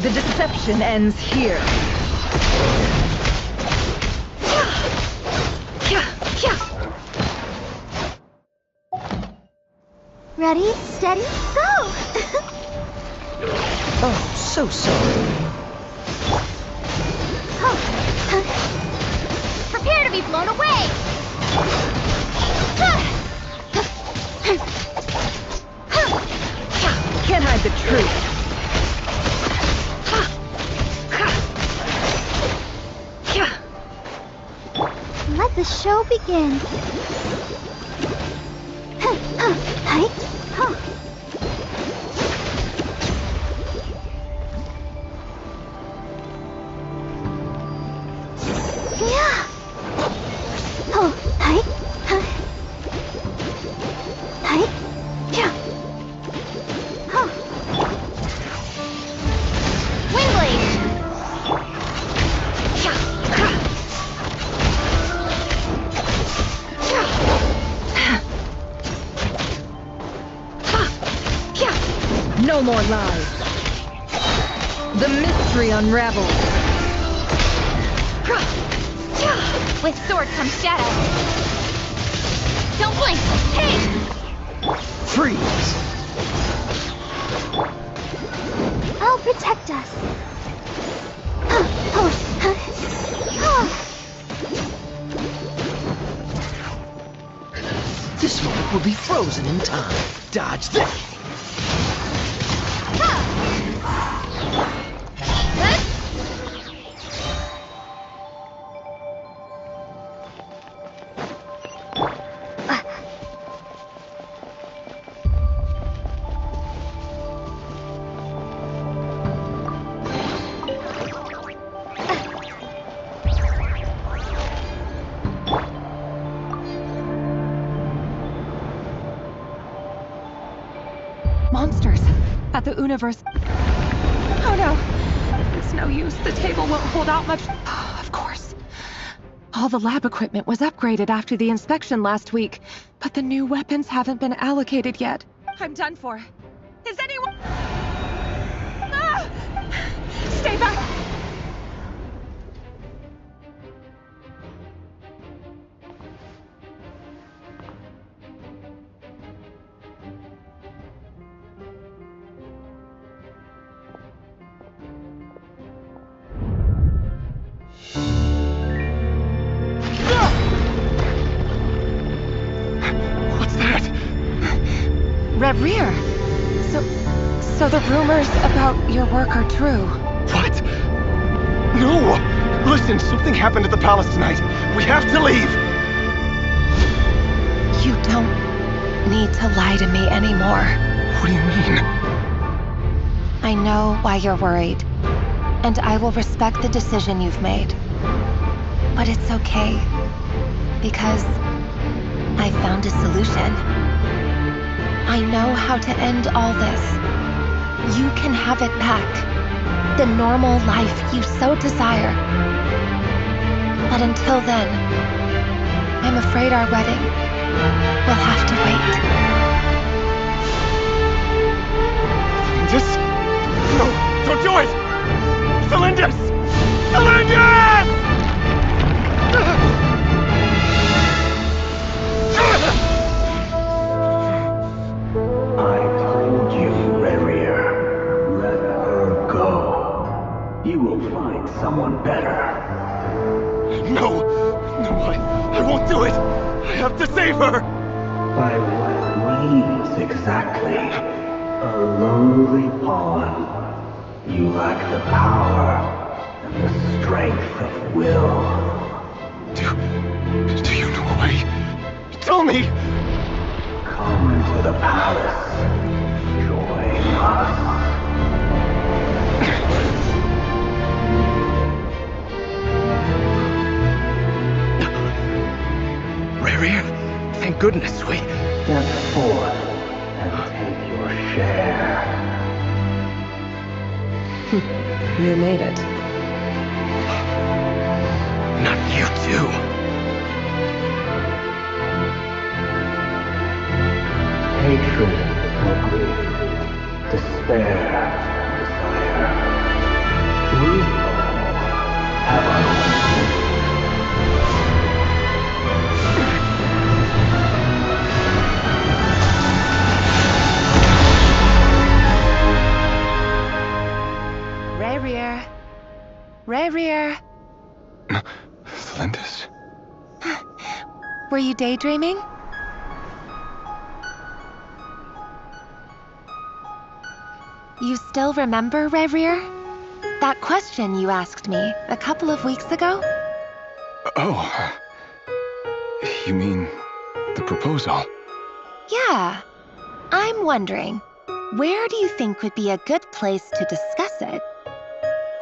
The deception ends here.
Ready, steady, go!
Oh, so sorry.
Prepare to be blown away!
Can't hide the truth.
Let the show begin. Hi. Huh. Yeah. Oh, hi. Huh. Hi. Yeah. Huh.
Windblade!
No more lies. The mystery unravels.
With sword comes shadow. Don't blink! Hey!
Freeze!
I'll protect us.
This moment
will be frozen in time. Dodge this!
Monsters at the universe. Oh no, it's no use. The table won't hold out much. Of course. All the lab equipment was upgraded after the inspection last week, but the new weapons haven't been allocated yet. I'm done for. Is anyone... Ah! Stay back! Rear. So the rumors about your work are true.
What? No! Listen, something happened at the palace tonight. We have to leave!
You don't need to lie to me anymore.
What do you mean?
I know why you're worried, and I will respect the decision you've made. But it's okay, because I found a solution. I know how to end all this. You can have it back. The normal life you so desire. But until then, I'm afraid our wedding will have to wait.
Just... No, don't do it! Celindus! Celindus!
I told you, Rerir. Let her go. You will find someone better.
No! No, I won't do it! I have to save her!
By what means exactly? A lowly pawn. You lack the power and the strength of will.
Do you know a way? Tell me!
Come to the palace. Join us.
Rerir, thank goodness we...
Step forth and take your share.
You made it.
Not you too.
Hatred or grief, despair, desire. We all have our own.
Rerir.
Celindus?
Were you daydreaming? You still remember, Rerir? That question you asked me a couple of weeks ago?
Oh. You mean the proposal?
Yeah. I'm wondering, where do you think would be a good place to discuss it?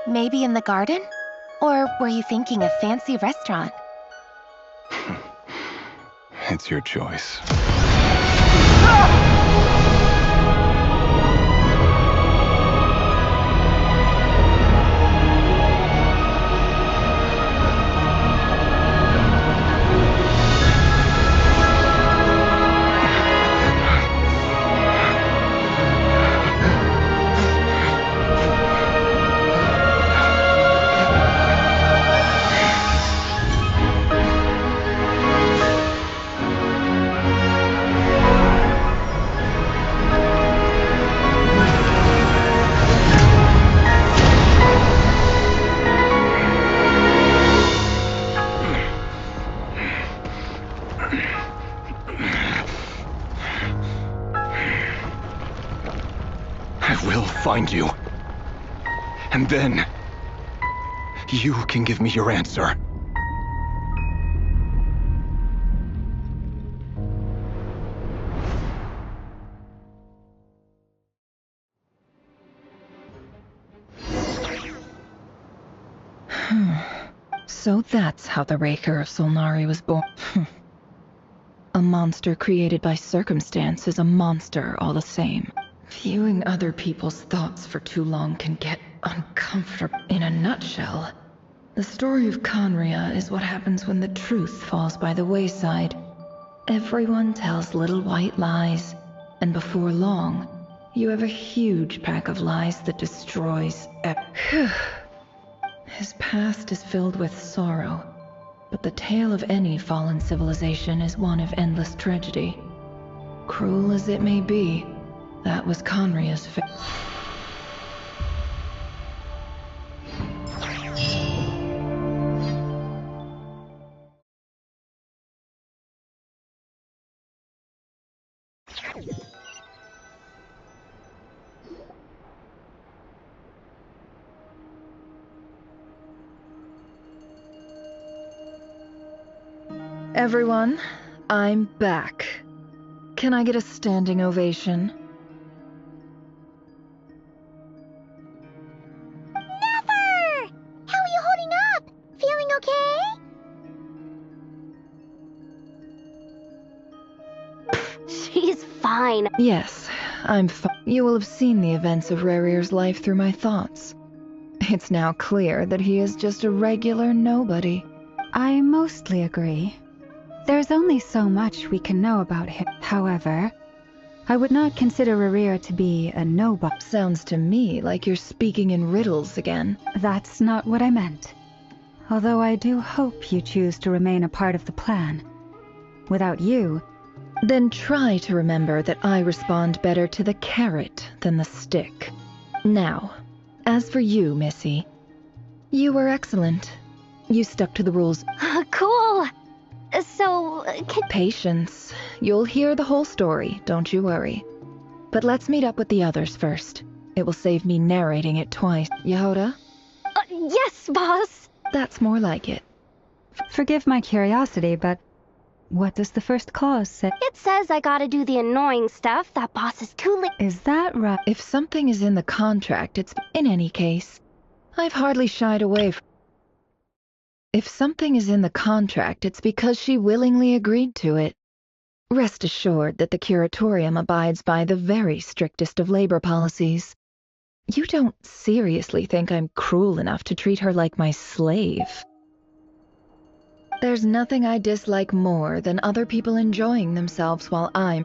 Maybe in the garden? Or were you thinking a fancy restaurant?
It's your choice.
find you. And then, you can give me your answer.
So that's how the Raker of Solnari was born. A monster created by circumstance is a monster all the same. Viewing other people's thoughts for too long can get uncomfortable. In a nutshell, the story of Conria is what happens when the truth falls by the wayside. Everyone tells little white lies, and before long, you have a huge pack of lies that destroys His past is filled with sorrow, but the tale of any fallen civilization is one of endless tragedy. Cruel as it may be, that was Conria's fate. Everyone, I'm back. Can I get a standing ovation?
Never! How are you holding up? Feeling okay?
She's fine.
Yes, I'm fine. You will have seen the events of Rarir's life through my thoughts. It's now clear that he is just a regular nobody.
I mostly agree. There's only so much we can know about him. However, I would not consider Rarir to be a nobody.
Sounds to me like you're speaking in riddles again.
That's not what I meant. Although I do hope you choose to remain a part of the plan. Without you...
Then try to remember that I respond better to the carrot than the stick. Now, as for you, Missy, you were excellent. You stuck to the rules.
Cool. So,
Patience. You'll hear the whole story, don't you worry. But let's meet up with the others first. It will save me narrating it twice. Yehoda?
Yes, boss!
That's more like it.
Forgive my curiosity, but what does the first clause say?
It says I gotta do the annoying stuff that boss is too late.
Is that right?
If something is in the contract, it's... In any case, I've hardly shied away from... If something is in the contract, it's because she willingly agreed to it. Rest assured that the Curatorium abides by the very strictest of labor policies. You don't seriously think I'm cruel enough to treat her like my slave? There's nothing I dislike more than other people enjoying themselves while I'm...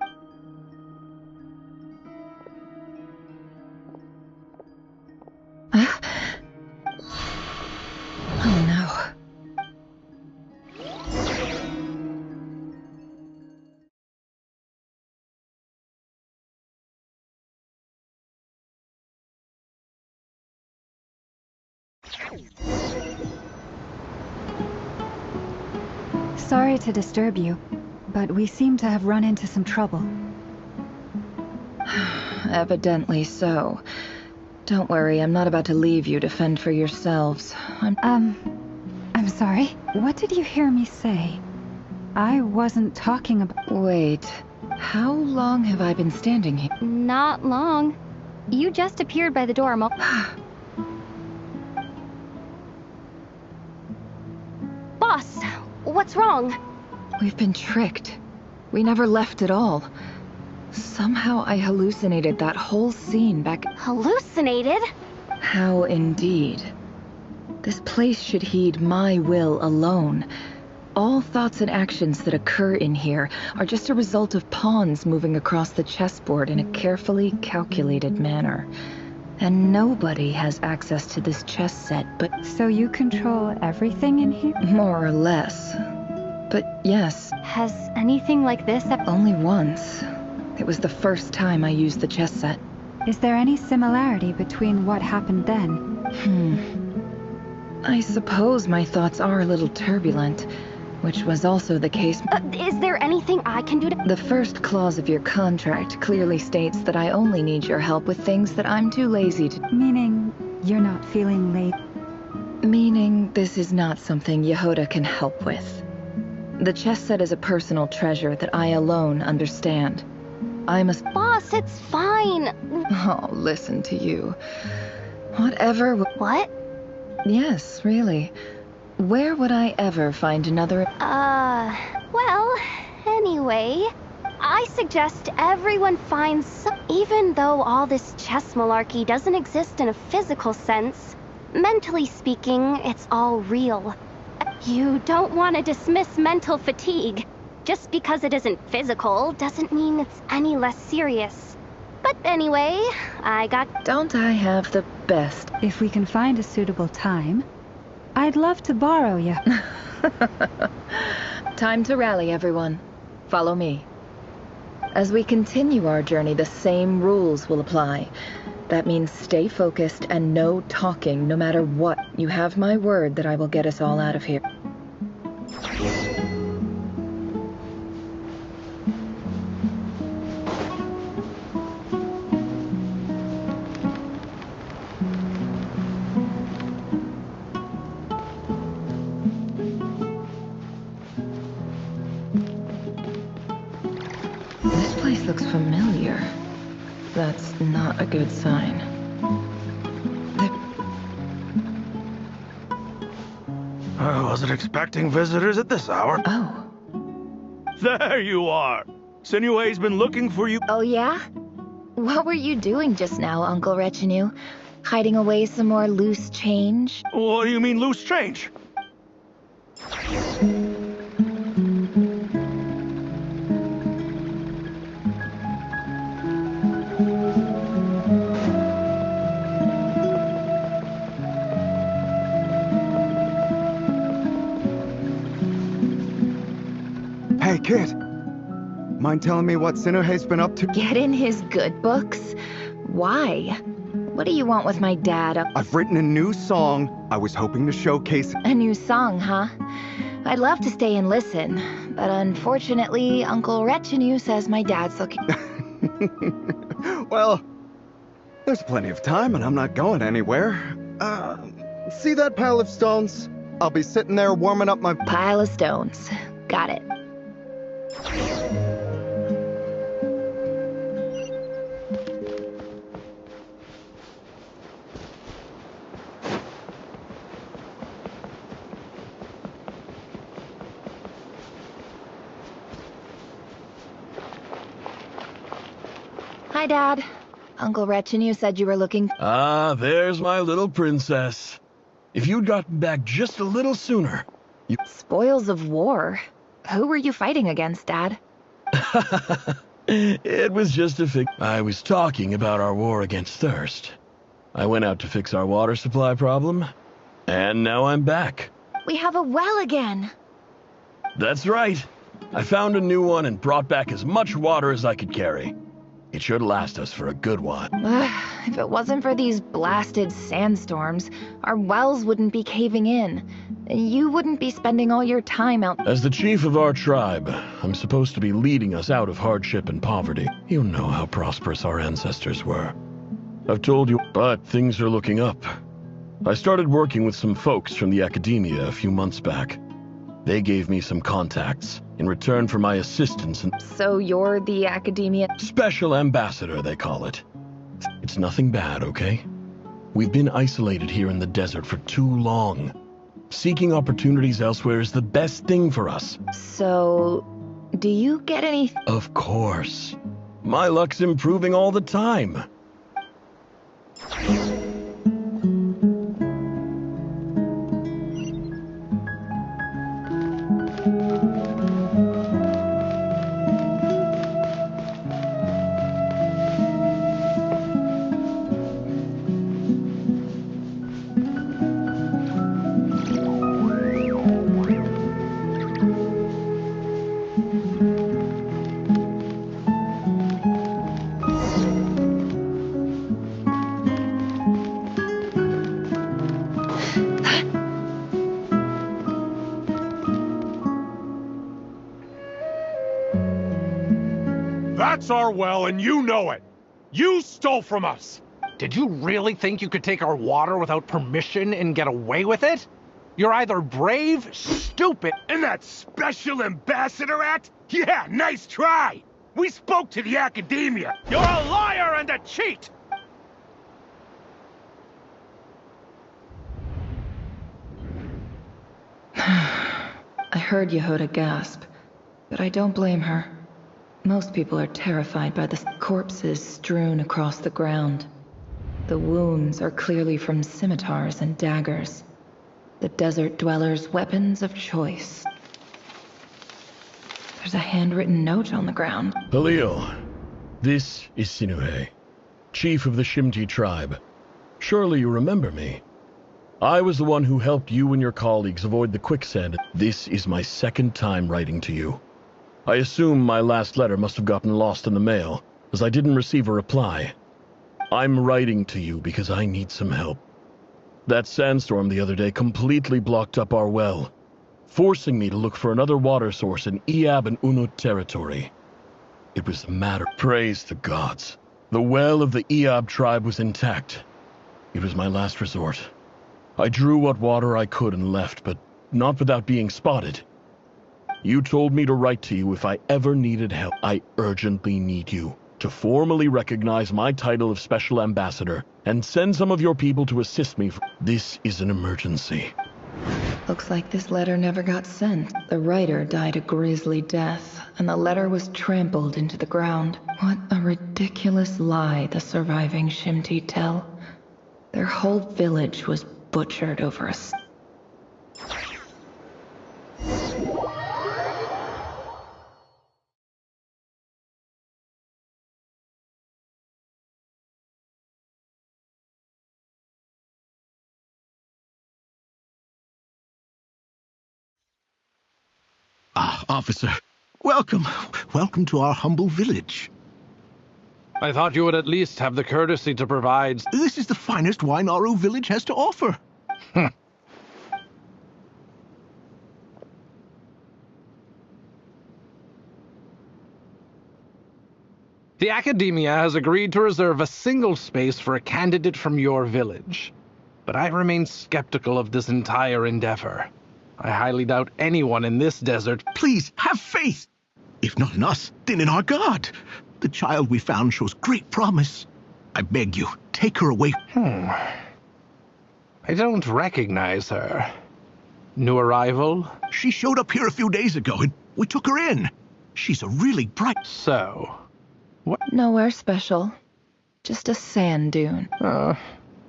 Oh no.
Sorry to disturb you, but we seem to have run into some trouble.
Evidently so. Don't worry, I'm not about to leave you to fend for yourselves.
I'm sorry. What did you hear me say? I wasn't talking about...
Wait, how long have I been standing here?
Not long. You just appeared by the door
Boss, what's wrong?
We've been tricked. We never left at all. Somehow I hallucinated that whole scene back...
Hallucinated?
How indeed. This place should heed my will alone. All thoughts and actions that occur in here are just a result of pawns moving across the chessboard in a carefully calculated manner. And nobody has access to this chess set but...
So you control everything in here?
More or less. But yes.
Has anything like this
Only once. It was the first time I used the chess set.
Is there any similarity between what happened then?
I suppose my thoughts are a little turbulent, which was also the case.
Is there anything I can do to...
The first clause of your contract clearly states that I only need your help with things that I'm too lazy to...
Meaning, you're not feeling late?
Meaning, this is not something Yehoda can help with. The chess set is a personal treasure that I alone understand. I must...
Boss, it's fine.
Oh, listen to you. Whatever...
What?
Yes, really. Where would I ever find another...
Well, anyway, I suggest everyone finds some... Even though all this chess malarkey doesn't exist in a physical sense, mentally speaking, it's all real. You don't want to dismiss mental fatigue. Just because it isn't physical doesn't mean it's any less serious. But anyway, I got...
Don't I have the best?
If we can find a suitable time, I'd love to borrow you.
Time to rally, everyone. Follow me. As we continue our journey, the same rules will apply. That means stay focused and no talking, no matter what. You have my word that I will get us all out of here. This place looks familiar. That's not a good sign.
I wasn't expecting visitors at this hour.
Oh.
There you are. Sinue's been looking for you.
Oh, yeah? What were you doing just now, Uncle Retinue? Hiding away some more loose change?
What do you mean, loose change?
Hey, kid. Mind telling me what Sinuhe's been up to?
Get in his good books? Why? What do you want with my dad?
I've written a new song. I was hoping to showcase...
A new song, huh? I'd love to stay and listen, but unfortunately, Uncle Retinue says my dad's looking...
Well, there's plenty of time and I'm not going anywhere. See that pile of stones? I'll be sitting there warming up my...
Pile of stones. Got it. Hi, Dad. Uncle Retinue said you were looking...
Ah, there's my little princess. If you'd gotten back just a little sooner...
Spoils of war? Who were you fighting against, Dad?
It was just a I was talking about our war against thirst. I went out to fix our water supply problem, and now I'm back.
We have a well again.
That's right. I found a new one and brought back as much water as I could carry. It should last us for a good while.
If it wasn't for these blasted sandstorms, our wells wouldn't be caving in. You wouldn't be spending all your time out...
As the chief of our tribe, I'm supposed to be leading us out of hardship and poverty. You know how prosperous our ancestors were. I've told you, but things are looking up. I started working with some folks from the academia a few months back. They gave me some contacts in return for my assistance and...
So you're the academia...
Special ambassador, they call it. It's nothing bad, okay? We've been isolated here in the desert for too long. Seeking opportunities elsewhere is the best thing for us.
So, do you get any...
Of course. My luck's improving all the time.
That's our well, and you know it. You stole from us.
Did you really think you could take our water without permission and get away with it? You're either brave, stupid...
And that special ambassador act? Yeah, nice try. We spoke to the academia. You're a liar and a cheat.
I heard Yehuda gasp, but I don't blame her. Most people are terrified by the corpses strewn across the ground. The wounds are clearly from scimitars and daggers. The desert dwellers' weapons of choice. There's a handwritten note on the ground.
Halil, this is Sinuhe, chief of the Shimti tribe. Surely you remember me. I was the one who helped you and your colleagues avoid the quicksand. This is my second time writing to you. I assume my last letter must have gotten lost in the mail, as I didn't receive a reply. I'm writing to you because I need some help. That sandstorm the other day completely blocked up our well, forcing me to look for another water source in Iab and Unut territory. It was a matter. Praise the gods. The well of the Iab tribe was intact. It was my last resort. I drew what water I could and left, but not without being spotted. You told me to write to you if I ever needed help. I urgently need you to formally recognize my title of Special Ambassador and send some of your people to assist me. This is an emergency.
Looks like this letter never got sent. The writer died a grisly death, and the letter was trampled into the ground. What a ridiculous lie the surviving Shimti tell. Their whole village was butchered over us.
Ah, officer. Welcome. Welcome to our humble village.
I thought you would at least have the courtesy to provide...
This is the finest wine our village has to offer.
The Academia has agreed to reserve a single space for a candidate from your village. But I remain skeptical of this entire endeavor. I highly doubt anyone in this desert...
Please, have faith! If not in us, then in our God. The child we found shows great promise. I beg you, take her away.
I don't recognize her. New arrival?
She showed up here a few days ago, and we took her in. She's a really bright...
So, what?
Nowhere special. Just a sand dune.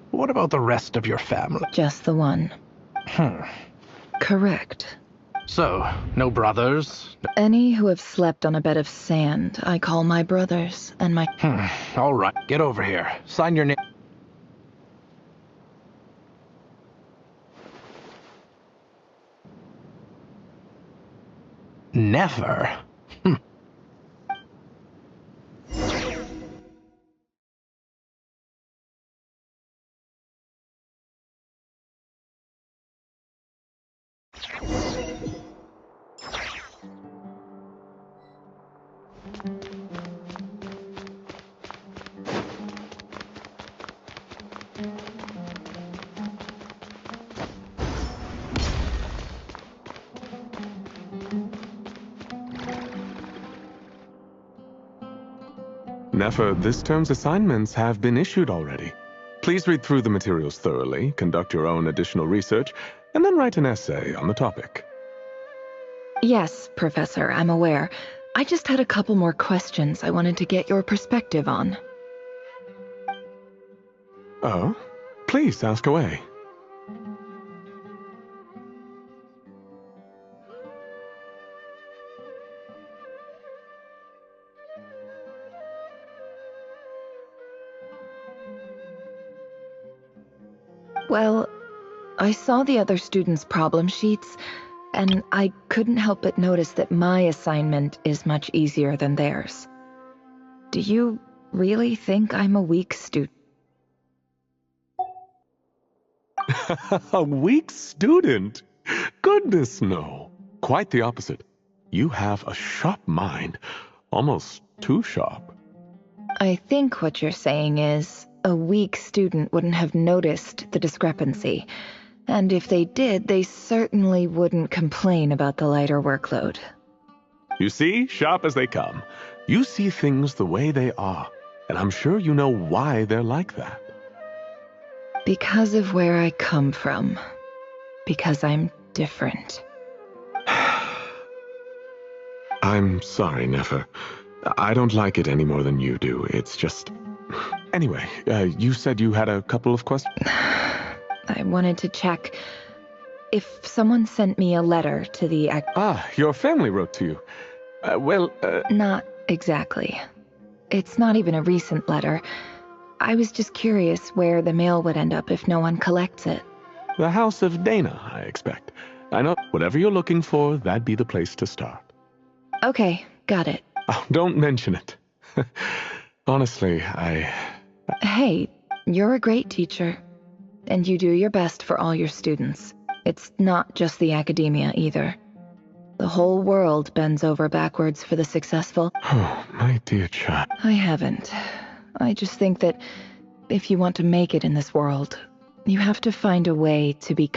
What about the rest of your family?
Just the one. Correct.
So, no brothers?
Any who have slept on a bed of sand, I call my brothers, and my...
All right, get over here. Sign your name. Never?
Nefer, this term's assignments have been issued already. Please read through the materials thoroughly, conduct your own additional research, and then write an essay on the topic.
Yes, Professor, I'm aware. I just had a couple more questions I wanted to get your perspective on.
Oh? Please, ask away.
Well, I saw the other students' problem sheets, and I couldn't help but notice that my assignment is much easier than theirs. Do you really think I'm a weak student?
A weak student? Goodness, no. Quite the opposite. You have a sharp mind, Almost too sharp.
I think what you're saying is a weak student wouldn't have noticed the discrepancy. And if they did, they certainly wouldn't complain about the lighter workload.
You see, sharp as they come. You see things the way they are, and I'm sure you know why they're like that.
Because of where I come from. Because I'm different.
I'm sorry, Nefer. I don't like it any more than you do. It's just... Anyway, you said you had a couple of questions?
I wanted to check if someone sent me a letter to the...
Your family wrote to you.
Not exactly. It's not even a recent letter. I was just curious where the mail would end up if no one collects it.
The house of Dana, I expect. I know whatever you're looking for, that'd be the place to start.
Okay, got it.
Oh, don't mention it. Honestly,
Hey, you're a great teacher. And you do your best for all your students. It's not just the academia either. The whole world bends over backwards for the successful.
Oh, my dear child.
I haven't. I just think that if you want to make it in this world, you have to find a way to be...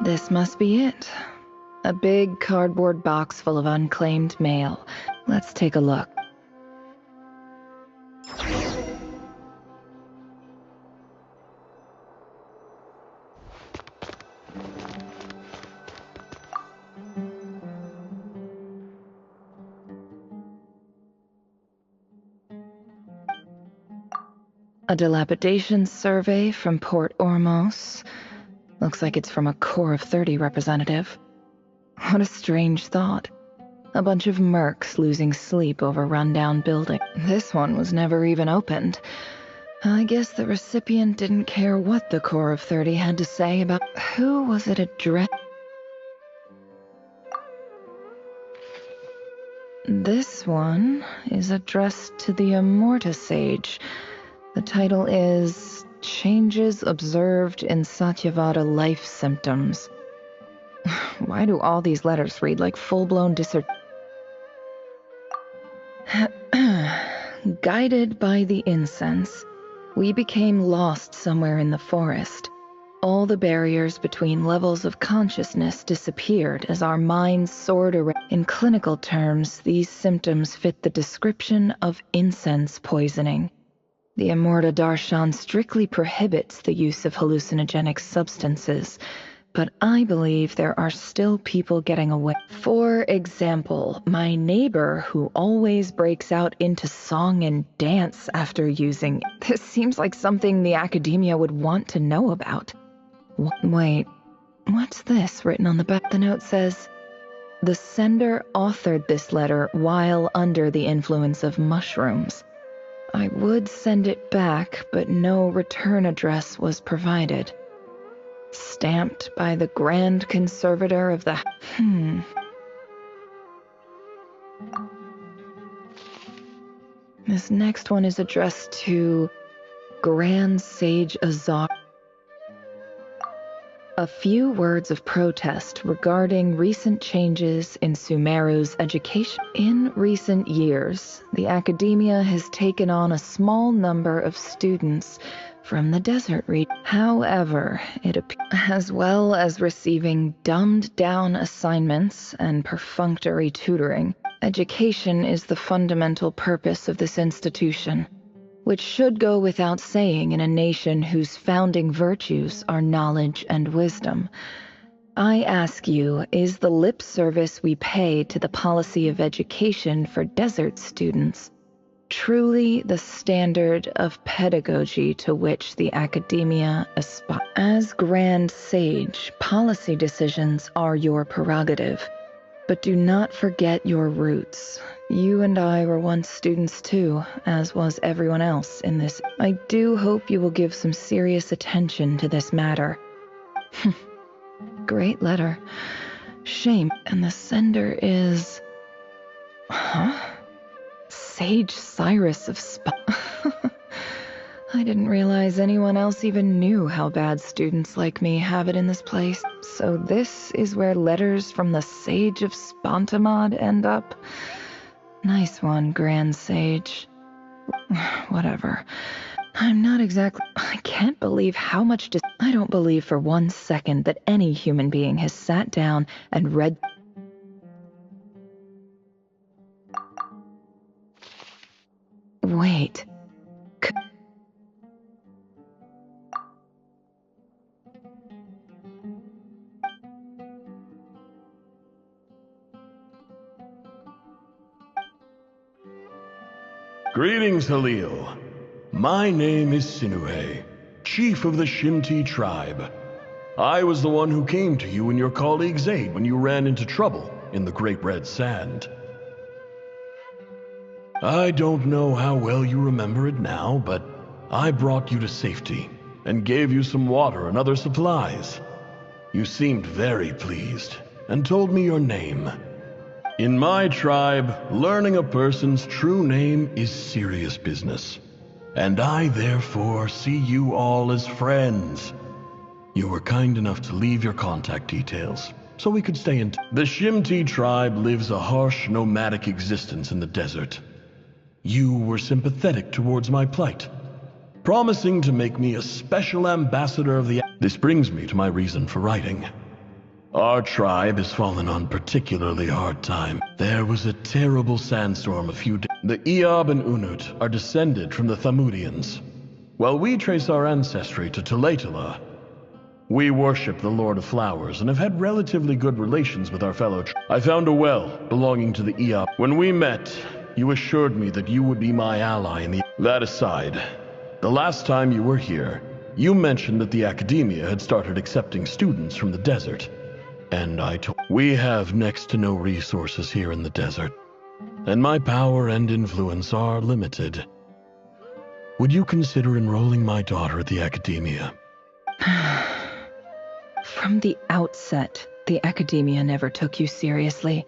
This must be it. A big cardboard box full of unclaimed mail. Let's take a look. A dilapidation survey from Port Ormos. Looks like it's from a Core of 30 representative. What a strange thought. A bunch of mercs losing sleep over rundown building. This one was never even opened. I guess the recipient didn't care what the Core of 30 had to say about... Who was it addressed? This one is addressed to the Immorta Sage. The title is... Changes Observed in Satyavada Life Symptoms. Why do all these letters read like full-blown Guided by the incense, we became lost somewhere in the forest. All the barriers between levels of consciousness disappeared as our minds soared around. In clinical terms, these symptoms fit the description of incense poisoning. The Immorta Darshan strictly prohibits the use of hallucinogenic substances, but I believe there are still people getting away. For example, my neighbor who always breaks out into song and dance after using... This seems like something the academia would want to know about. Wait, what's this written on the back? The note says, the sender authored this letter while under the influence of mushrooms. I would send it back, but no return address was provided. Stamped by the Grand Conservator of the... This next one is addressed to Grand Sage Azar. A few words of protest regarding recent changes in Sumeru's education. In recent years, the academia has taken on a small number of students from the desert region. However, it appears, as well as receiving dumbed-down assignments and perfunctory tutoring, education is the fundamental purpose of this institution, which should go without saying in a nation whose founding virtues are knowledge and wisdom. I ask you, is the lip service we pay to the policy of education for desert students truly the standard of pedagogy to which the academia aspires. As Grand Sage, policy decisions are your prerogative. But do not forget your roots. You and I were once students too, as was everyone else in this. I do hope you will give some serious attention to this matter. Great letter. Shame. And the sender is... Huh? Sage Cyrus of I didn't realize anyone else even knew how bad students like me have it in this place. So this is where letters from the Sage of Spontamod end up? Nice one, Grand Sage. Whatever. I'm not exactly... I can't believe how much... I don't believe for 1 second that any human being has sat down and read... Wait.
Greetings, Halil. My name is Sinuhe, chief of the Shimti tribe. I was the one who came to you and your colleague Zaid when you ran into trouble in the Great Red Sand. I don't know how well you remember it now, but I brought you to safety and gave you some water and other supplies. You seemed very pleased and told me your name. In my tribe, learning a person's true name is serious business, and I therefore see you all as friends. You were kind enough to leave your contact details, so we could stay in touch. The Shimti tribe lives a harsh, nomadic existence in the desert. You were sympathetic towards my plight, promising to make me a special ambassador of the... This brings me to my reason for writing. Our tribe has fallen on particularly hard time. There was a terrible sandstorm a few days. The Eob and Unut are descended from the Thamudians. While we trace our ancestry to Tulatula, we worship the Lord of Flowers and have had relatively good relations with our fellow I found a well belonging to the Eob. When we met, you assured me that you would be my ally in the... That aside, the last time you were here, you mentioned that the academia had started accepting students from the desert. And I told... We have next to no resources here in the desert, and my power and influence are limited. Would you consider enrolling my daughter at the academia?
From the outset, the academia never took you seriously.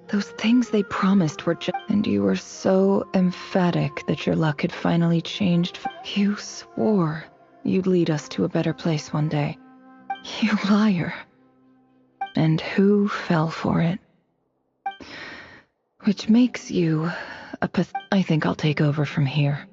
Those things they promised were just... And you were so emphatic that your luck had finally changed. You swore you'd lead us to a better place one day. You liar. And who fell for it? Which makes you a I think I'll take over from here.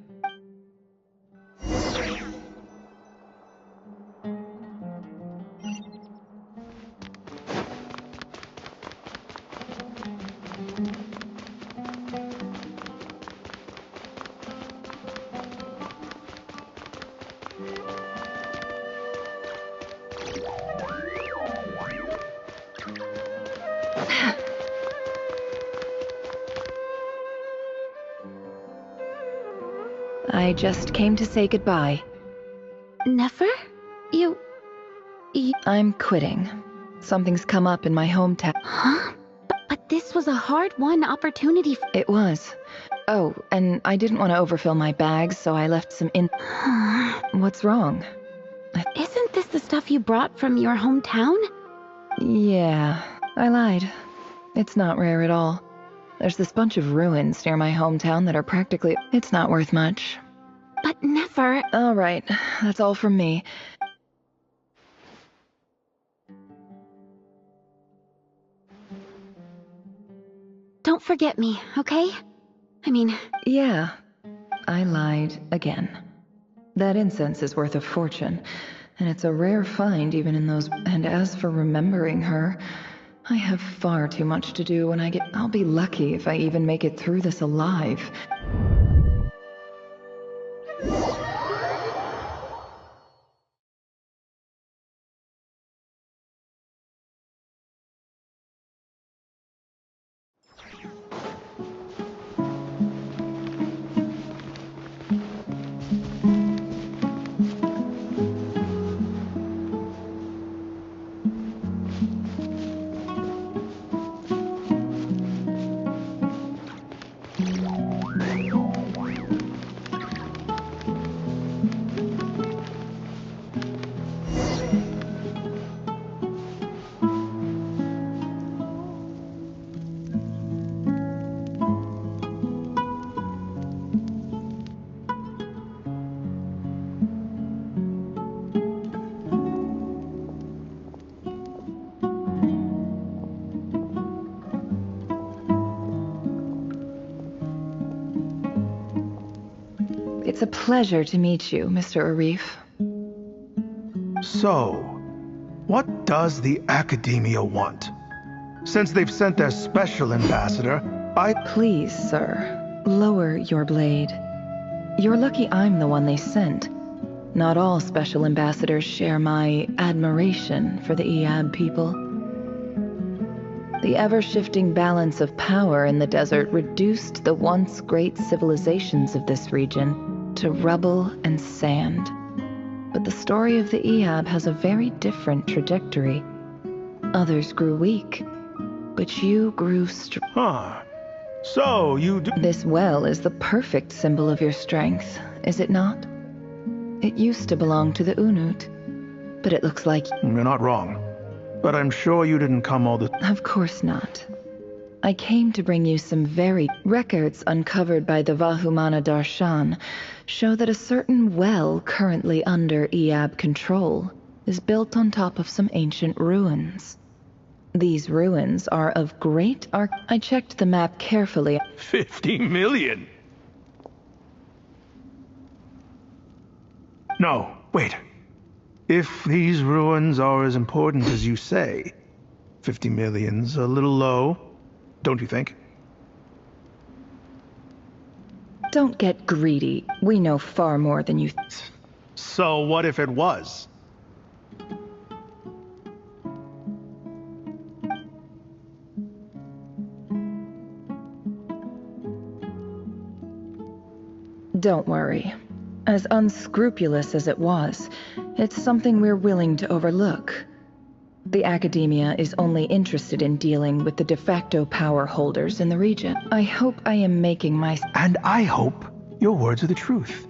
I just came to say goodbye.
Nefer? You...
I'm quitting. Something's come up in my hometown.
Huh? But this was a hard-won opportunity.
It was. Oh, and I didn't want to overfill my bags, so I left some in... What's wrong?
Isn't this the stuff you brought from your hometown?
Yeah, I lied. It's not rare at all. There's this bunch of ruins near my hometown that are practically... It's not worth much.
But Nefer...
All right, that's all from me.
Don't forget me, okay? I mean...
Yeah, I lied again. That incense is worth a fortune, and it's a rare find even in those... And as for remembering her, I have far too much to do when I get... I'll be lucky if I even make it through this alive. It's a pleasure to meet you, Mr. Arif.
So, what does the Academia want? Since they've sent their special ambassador,
Please, sir, lower your blade. You're lucky I'm the one they sent. Not all special ambassadors share my admiration for the Eab people. The ever-shifting balance of power in the desert reduced the once great civilizations of this region to rubble and sand. But the story of the Eab has a very different trajectory. Others grew weak, but you grew strong.
Huh. So, you do—
This well is the perfect symbol of your strength, is it not? It used to belong to the Unut, but it looks like—
You're not wrong. But I'm sure you didn't come all the—
Of course not. I came to bring you some very— Records uncovered by the Vahumana Darshan show that a certain well currently under Eab control is built on top of some ancient ruins. These ruins are of great I checked the map carefully.
50 million? No, wait. If these ruins are as important as you say, 50 million's a little low, don't you think?
Don't get greedy. We know far more than you
So what if it was?
Don't worry. As unscrupulous as it was, it's something we're willing to overlook. The Academia is only interested in dealing with the de facto power holders in the region. I hope I am making my—
And I hope your words are the truth.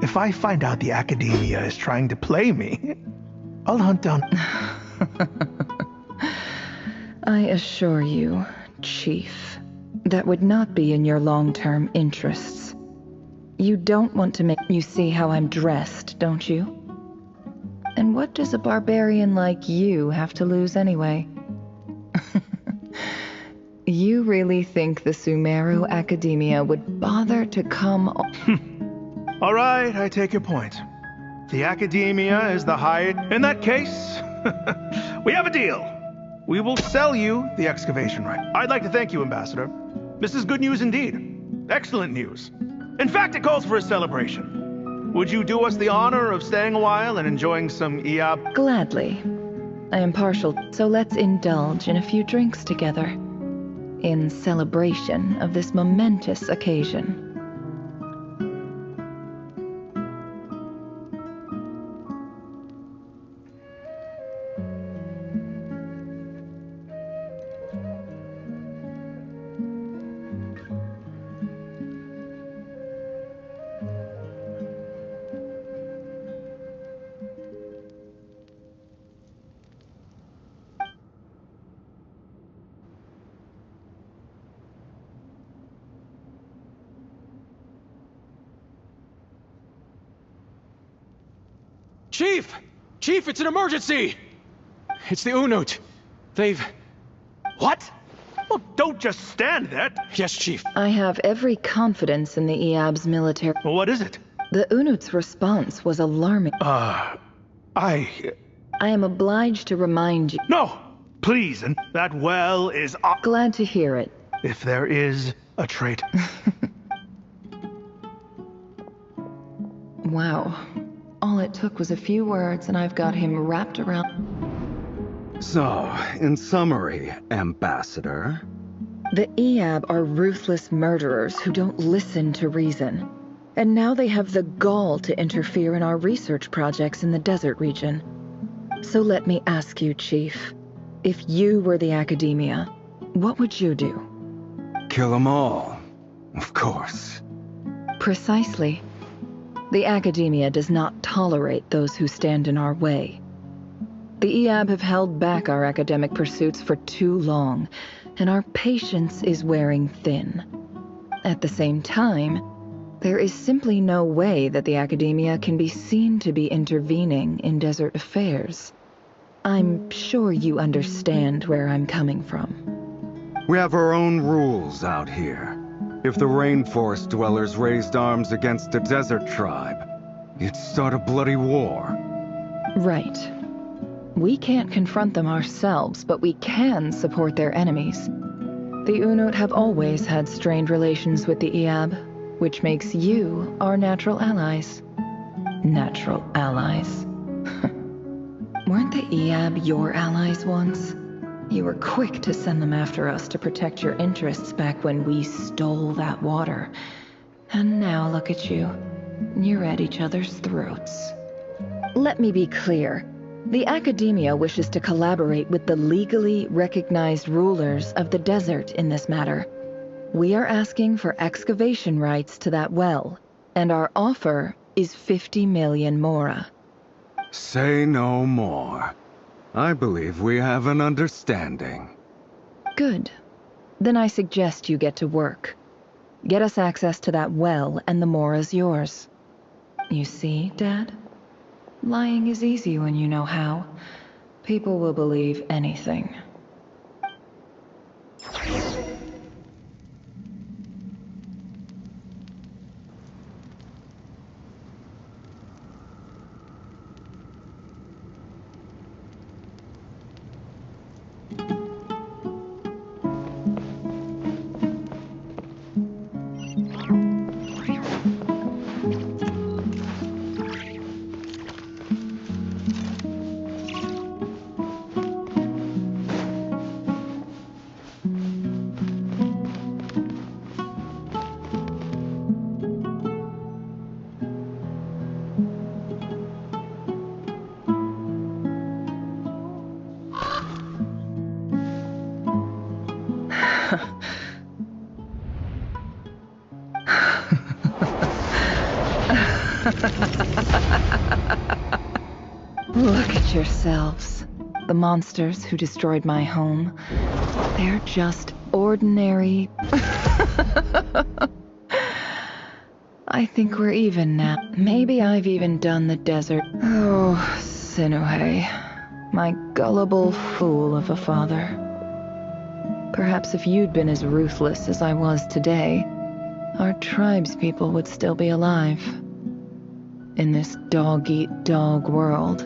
If I find out the Academia is trying to play me, I'll hunt down—
I assure you, Chief, that would not be in your long-term interests. You don't want to make— You see how I'm dressed, don't you? And what does a barbarian like you have to lose anyway? You really think the Sumeru Academia would bother to come—
All right, I take your point. The Academia is the highest— In that case, we have a deal. We will sell you the excavation right. I'd like to thank you, Ambassador. This is good news indeed. Excellent news. In fact, it calls for a celebration. Would you do us the honor of staying a while and enjoying some Eab?
Gladly. I am partial, so let's indulge in a few drinks together. In celebration of this momentous occasion.
Chief! Chief, it's an emergency! It's the Unut. They've...
What? Well, don't just stand there.
Yes, Chief.
I have every confidence in the Eab's military...
Well, what is it?
The Unut's response was alarming.
I
am obliged to remind you...
No! Please, and that well is...
Glad to hear it.
If there is a traitor...
Wow. All it took was a few words and I've got him wrapped around...
So, in summary, Ambassador...
The Eab are ruthless murderers who don't listen to reason. And now they have the gall to interfere in our research projects in the desert region. So let me ask you, Chief. If you were the Academia, what would you do?
Kill them all. Of course.
Precisely. The Academia does not tolerate those who stand in our way. The Eab have held back our academic pursuits for too long, and our patience is wearing thin. At the same time, there is simply no way that the Academia can be seen to be intervening in desert affairs. I'm sure you understand where I'm coming from.
We have our own rules out here. If the rainforest dwellers raised arms against a desert tribe, it'd start a bloody war.
Right. We can't confront them ourselves, but we can support their enemies. The Unut have always had strained relations with the Iab, which makes you our natural allies. Natural allies. Weren't the Iab your allies once? You were quick to send them after us to protect your interests back when we stole that water. And now look at you. You're at each other's throats. Let me be clear. The Academia wishes to collaborate with the legally recognized rulers of the desert in this matter. We are asking for excavation rights to that well, and our offer is 50 million mora.
Say no more. I believe we have an understanding.
Good. Then I suggest you get to work. Get us access to that well, and the mora's yours. You see, Dad? Lying is easy when you know how. People will believe anything. Look at yourselves. The monsters who destroyed my home. They're just ordinary... I think we're even now. Maybe I've even done the desert. Oh, Sinuhe. My gullible fool of a father. Perhaps if you'd been as ruthless as I was today, our tribespeople would still be alive. In this dog-eat-dog world,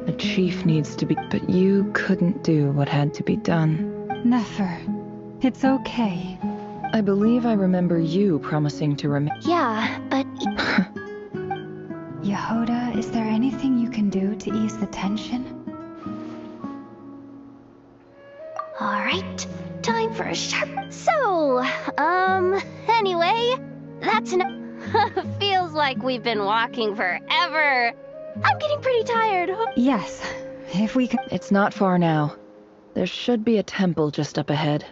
a chief needs to be... But you couldn't do what had to be done.
Nefer, it's okay.
I believe I remember you promising to
Yeah, but...
Yehoda, is there anything you can do to ease the tension?
Alright, time for a sharp... So, anyway, that's enough. Feels like we've been walking forever. I'm getting pretty tired.
Yes, if we could...
It's not far now. There should be a temple just up ahead.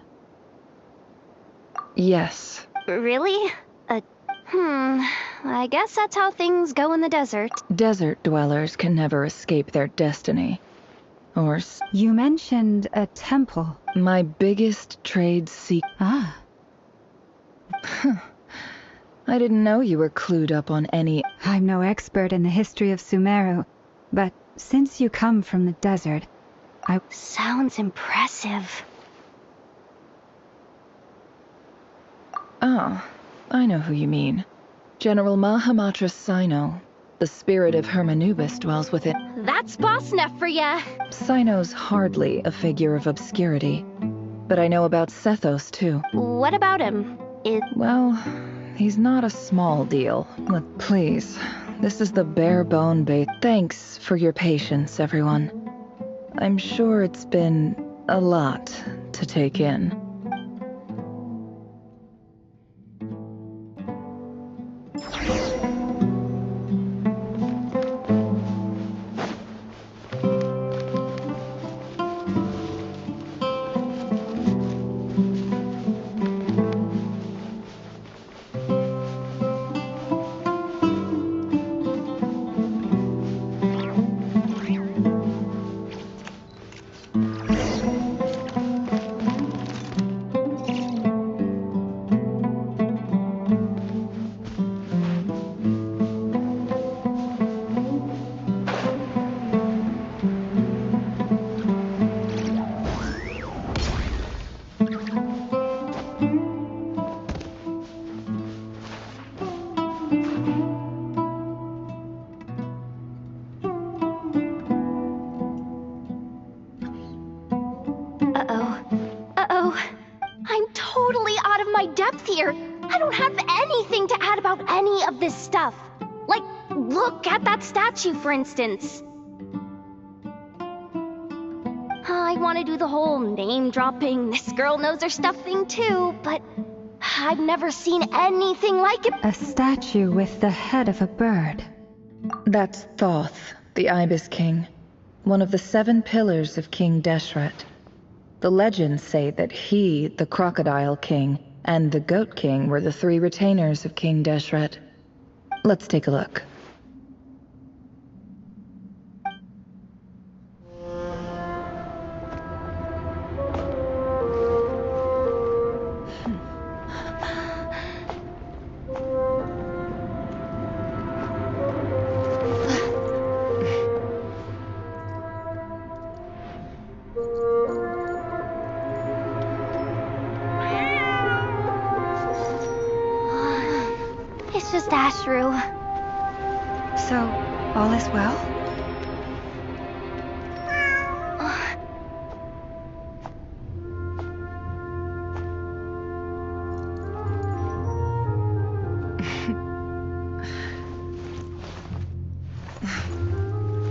Yes.
Really? I guess that's how things go in the desert.
Desert dwellers can never escape their destiny. Or...
You mentioned a temple.
My biggest trade secret.
Ah.
I didn't know you were clued up on any...
I'm no expert in the history of Sumeru, but since you come from the desert,
Sounds impressive.
Ah, I know who you mean. General Mahamatra Sino. The spirit of Hermanubis dwells within...
That's Boss Neff for ya!
Sino's hardly a figure of obscurity. But I know about Sethos, too.
What about him?
Well, he's not a small deal. But please, this is the bare-bone bait. Thanks for your patience, everyone. I'm sure it's been a lot to take in.
besides here, I don't have anything to add about any of this stuff. Like, look at that statue, for instance. I want to do the whole name-dropping, this girl knows her stuff thing too, but I've never seen anything like it.
A statue with the head of a bird.
That's Thoth, the Ibis King, one of the 7 pillars of King Deshret. The legends say that he, the Crocodile King, and the Goat King were the 3 retainers of King Deshret. Let's take a look.
It's just Ashru.
So, all is well?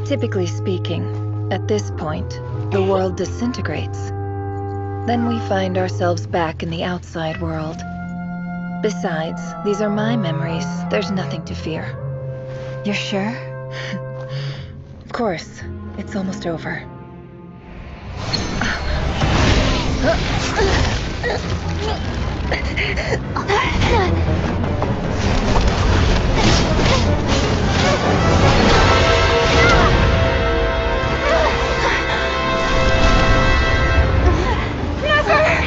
Typically speaking, at this point, the world disintegrates. Then we find ourselves back in the outside world. Besides, these are my memories. There's nothing to fear.
You're sure?
Of course. It's almost over.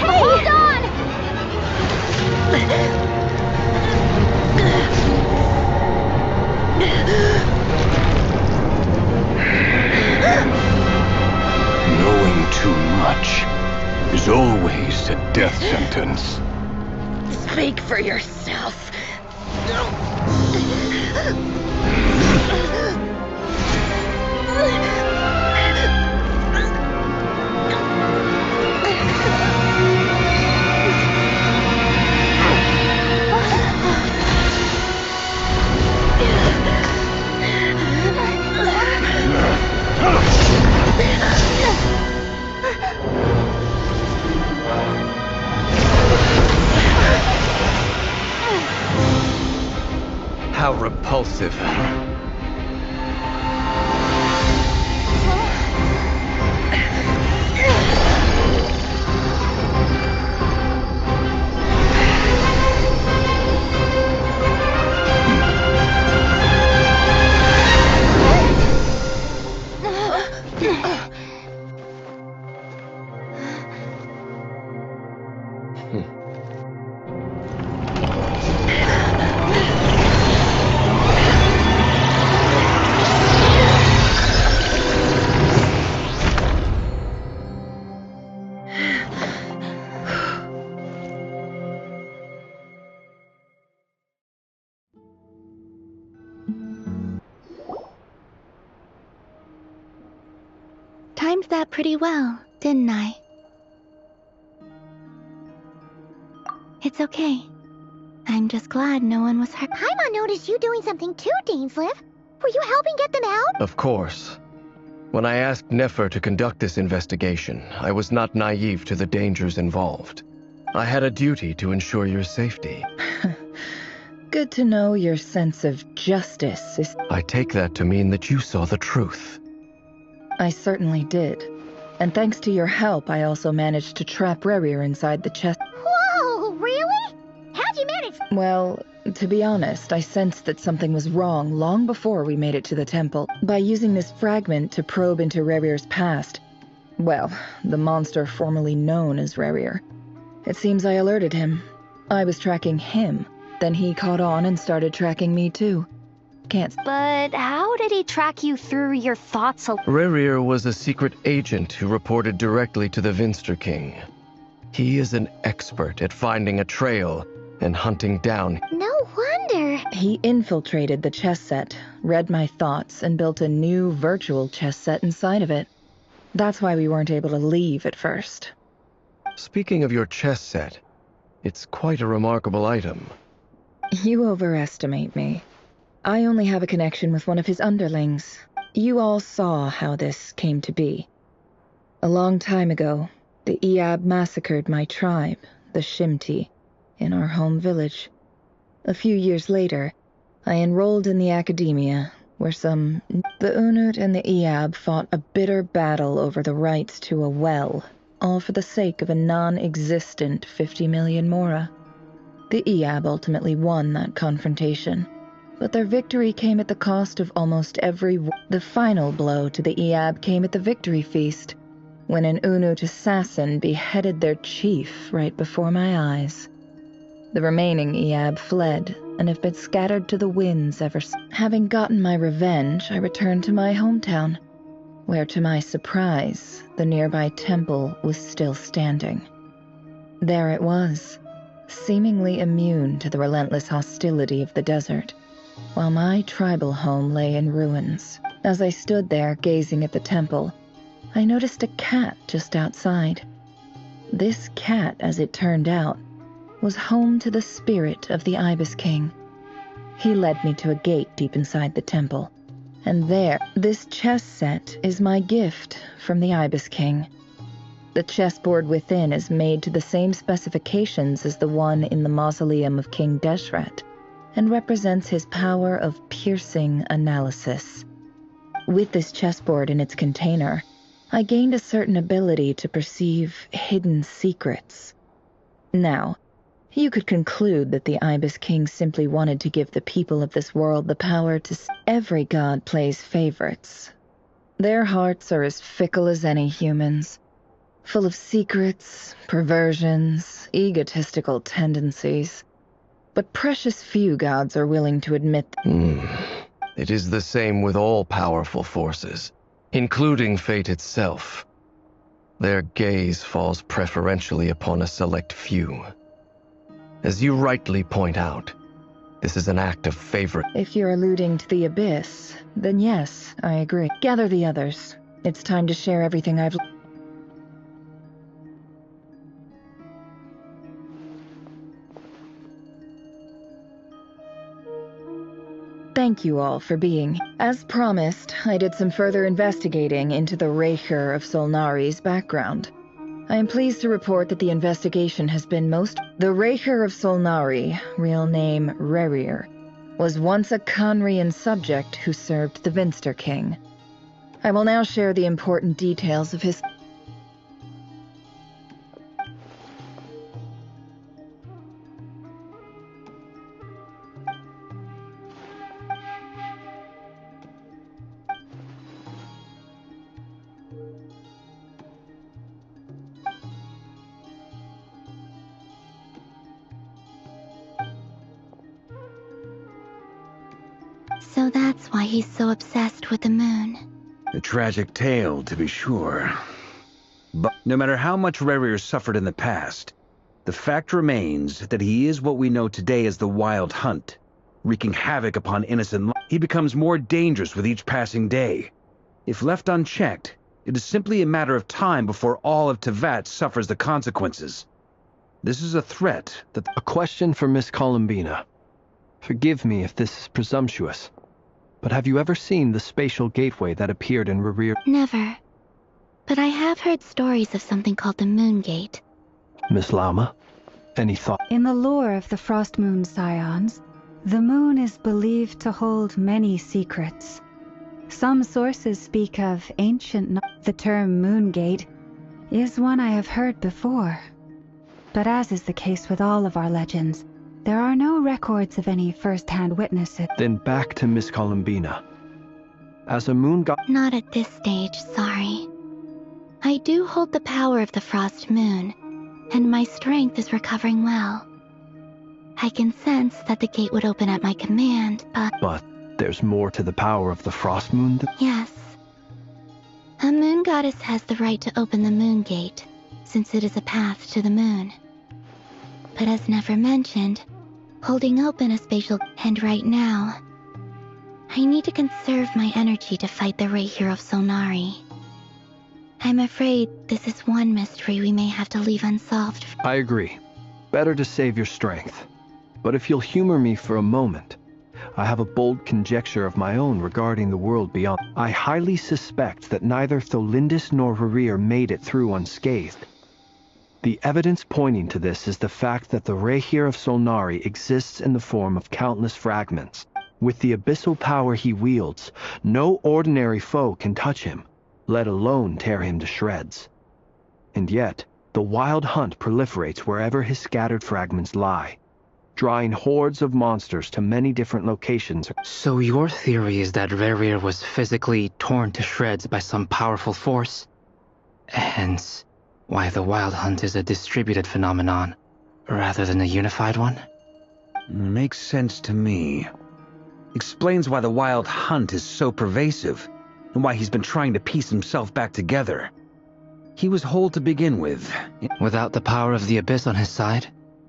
Hold on!
Knowing too much is always a death sentence.
Speak for yourself.
How repulsive.
Timed that pretty well, didn't I? It's okay. I'm just glad no one was hurt.
Paimon noticed you doing something too, Dainsleif. Were you helping get them out?
Of course. When I asked Nefer to conduct this investigation, I was not naive to the dangers involved. I had a duty to ensure your safety.
Good to know your sense of justice is...
I take that to mean that you saw the truth.
I certainly did. And thanks to your help, I also managed to trap Rerir inside the chest.
Whoa, really? How'd you manage?
Well, to be honest, I sensed that something was wrong long before we made it to the temple. By using this fragment to probe into Rerir's past, well, the monster formerly known as Rerir. It seems I alerted him. I was tracking him. Then he caught on and started tracking me too. Can't...
But how did he track you through your thoughts?
Rerir was a secret agent who reported directly to the Vinster King. He is an expert at finding a trail and hunting down...
No wonder.
He infiltrated the chess set, read my thoughts, and built a new virtual chess set inside of it. That's why we weren't able to leave at first.
Speaking of your chess set, It's quite a remarkable item.
You overestimate me. I only have a connection with one of his underlings. You all saw how this came to be. A long time ago, the Iab massacred my tribe, the Shimti, in our home village. A few years later, I enrolled in the academia, where the Unut and the Iab fought a bitter battle over the rights to a well, all for the sake of a non-existent 50 million mora. The Iab ultimately won that confrontation, but their victory came at the cost of almost every The final blow to the Iab came at the victory feast, when an Unut assassin beheaded their chief right before my eyes. The remaining Iab fled and have been scattered to the winds ever since. Having gotten my revenge, I returned to my hometown, where to my surprise, the nearby temple was still standing. There it was, seemingly immune to the relentless hostility of the desert, while my tribal home lay in ruins. As I stood there gazing at the temple, I noticed a cat just outside. This cat, as it turned out, was home to the spirit of the Ibis King. He led me to a gate deep inside the temple, and there, this chess set is my gift from the Ibis King. The chessboard within is made to the same specifications as the one in the mausoleum of King Deshret, and represents his power of piercing analysis. With this chessboard in its container, I gained a certain ability to perceive hidden secrets. Now, you could conclude that the Ibis King simply wanted to give the people of this world the power to... Every god plays favorites. Their hearts are as fickle as any human's, full of secrets, perversions, egotistical tendencies. But precious few gods are willing to admit...
It is the same with all powerful forces, including fate itself. Their gaze falls preferentially upon a select few. As you rightly point out, this is an act of favor.
If you're alluding to the Abyss, then yes, I agree. Gather the others. It's time to share everything I've... Thank you all for being. As promised, I did some further investigating into the Reicher of Solnari's background. I am pleased to report that the investigation has been The Reicher of Solnari, real name Rerir, was once a Conrian subject who served the Vinster King. I will now share the important details of his...
So that's why he's so obsessed with the moon.
A tragic tale, to be sure. But no matter how much Rerir suffered in the past, the fact remains that he is what we know today as the Wild Hunt, wreaking havoc upon innocent life. He becomes more dangerous with each passing day. If left unchecked, it is simply a matter of time before all of Tevat suffers the consequences. This is a threat that...
A question for Miss Columbina. Forgive me if this is presumptuous, but have you ever seen the spatial gateway that appeared in Rerir?
Never. But I have heard stories of something called the Moon Gate.
Miss Lama, any thought?
In the lore of the Frost Moon Scions, the moon is believed to hold many secrets. Some sources speak of ancient... The term Moon Gate is one I have heard before. But as is the case with all of our legends, there are no records of any first-hand witnesses.
Then back to Miss Columbina. As a moon god...
Not at this stage, sorry. I do hold the power of the Frost Moon, and my strength is recovering well. I can sense that the gate would open at my command, but...
But there's more to the power of the Frost Moon than...
Yes. A moon goddess has the right to open the Moon Gate, since it is a path to the moon. But as never mentioned, holding open a spatial... And right now, I need to conserve my energy to fight the Reicher of Solnari. I'm afraid this is one mystery we may have to leave unsolved.
I agree. better to save your strength. But if you'll humor me for a moment, I have a bold conjecture of my own regarding the world beyond. I highly suspect that neither Tholindis nor Rerir made it through unscathed. The evidence pointing to this is the fact that the Rehir of Solnari exists in the form of countless fragments. With the abyssal power he wields, no ordinary foe can touch him, let alone tear him to shreds. And yet, the Wild Hunt proliferates wherever his scattered fragments lie, drawing hordes of monsters to many different locations.
So your theory is that Rerir was physically torn to shreds by some powerful force? Hence, why the Wild Hunt is a distributed phenomenon, rather than a unified one?
Makes sense to me. Explains why the Wild Hunt is so pervasive, and why he's been trying to piece himself back together. He was whole to begin with.
Without the power of the Abyss on his side,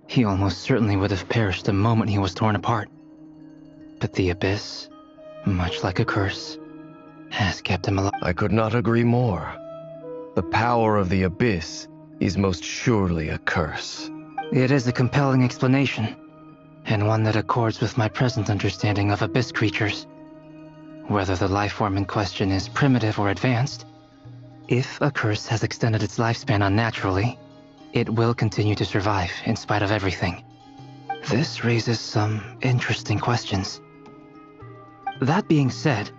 he almost certainly would have perished the moment he was torn apart. But the Abyss, much like a curse, has kept him alive.
I could not agree more. The power of the Abyss is most surely a curse.
It is a compelling explanation, and one that accords with my present understanding of Abyss creatures. Whether the life form in question is primitive or advanced, if a curse has extended its lifespan unnaturally, it will continue to survive in spite of everything. This raises some interesting questions. That being said,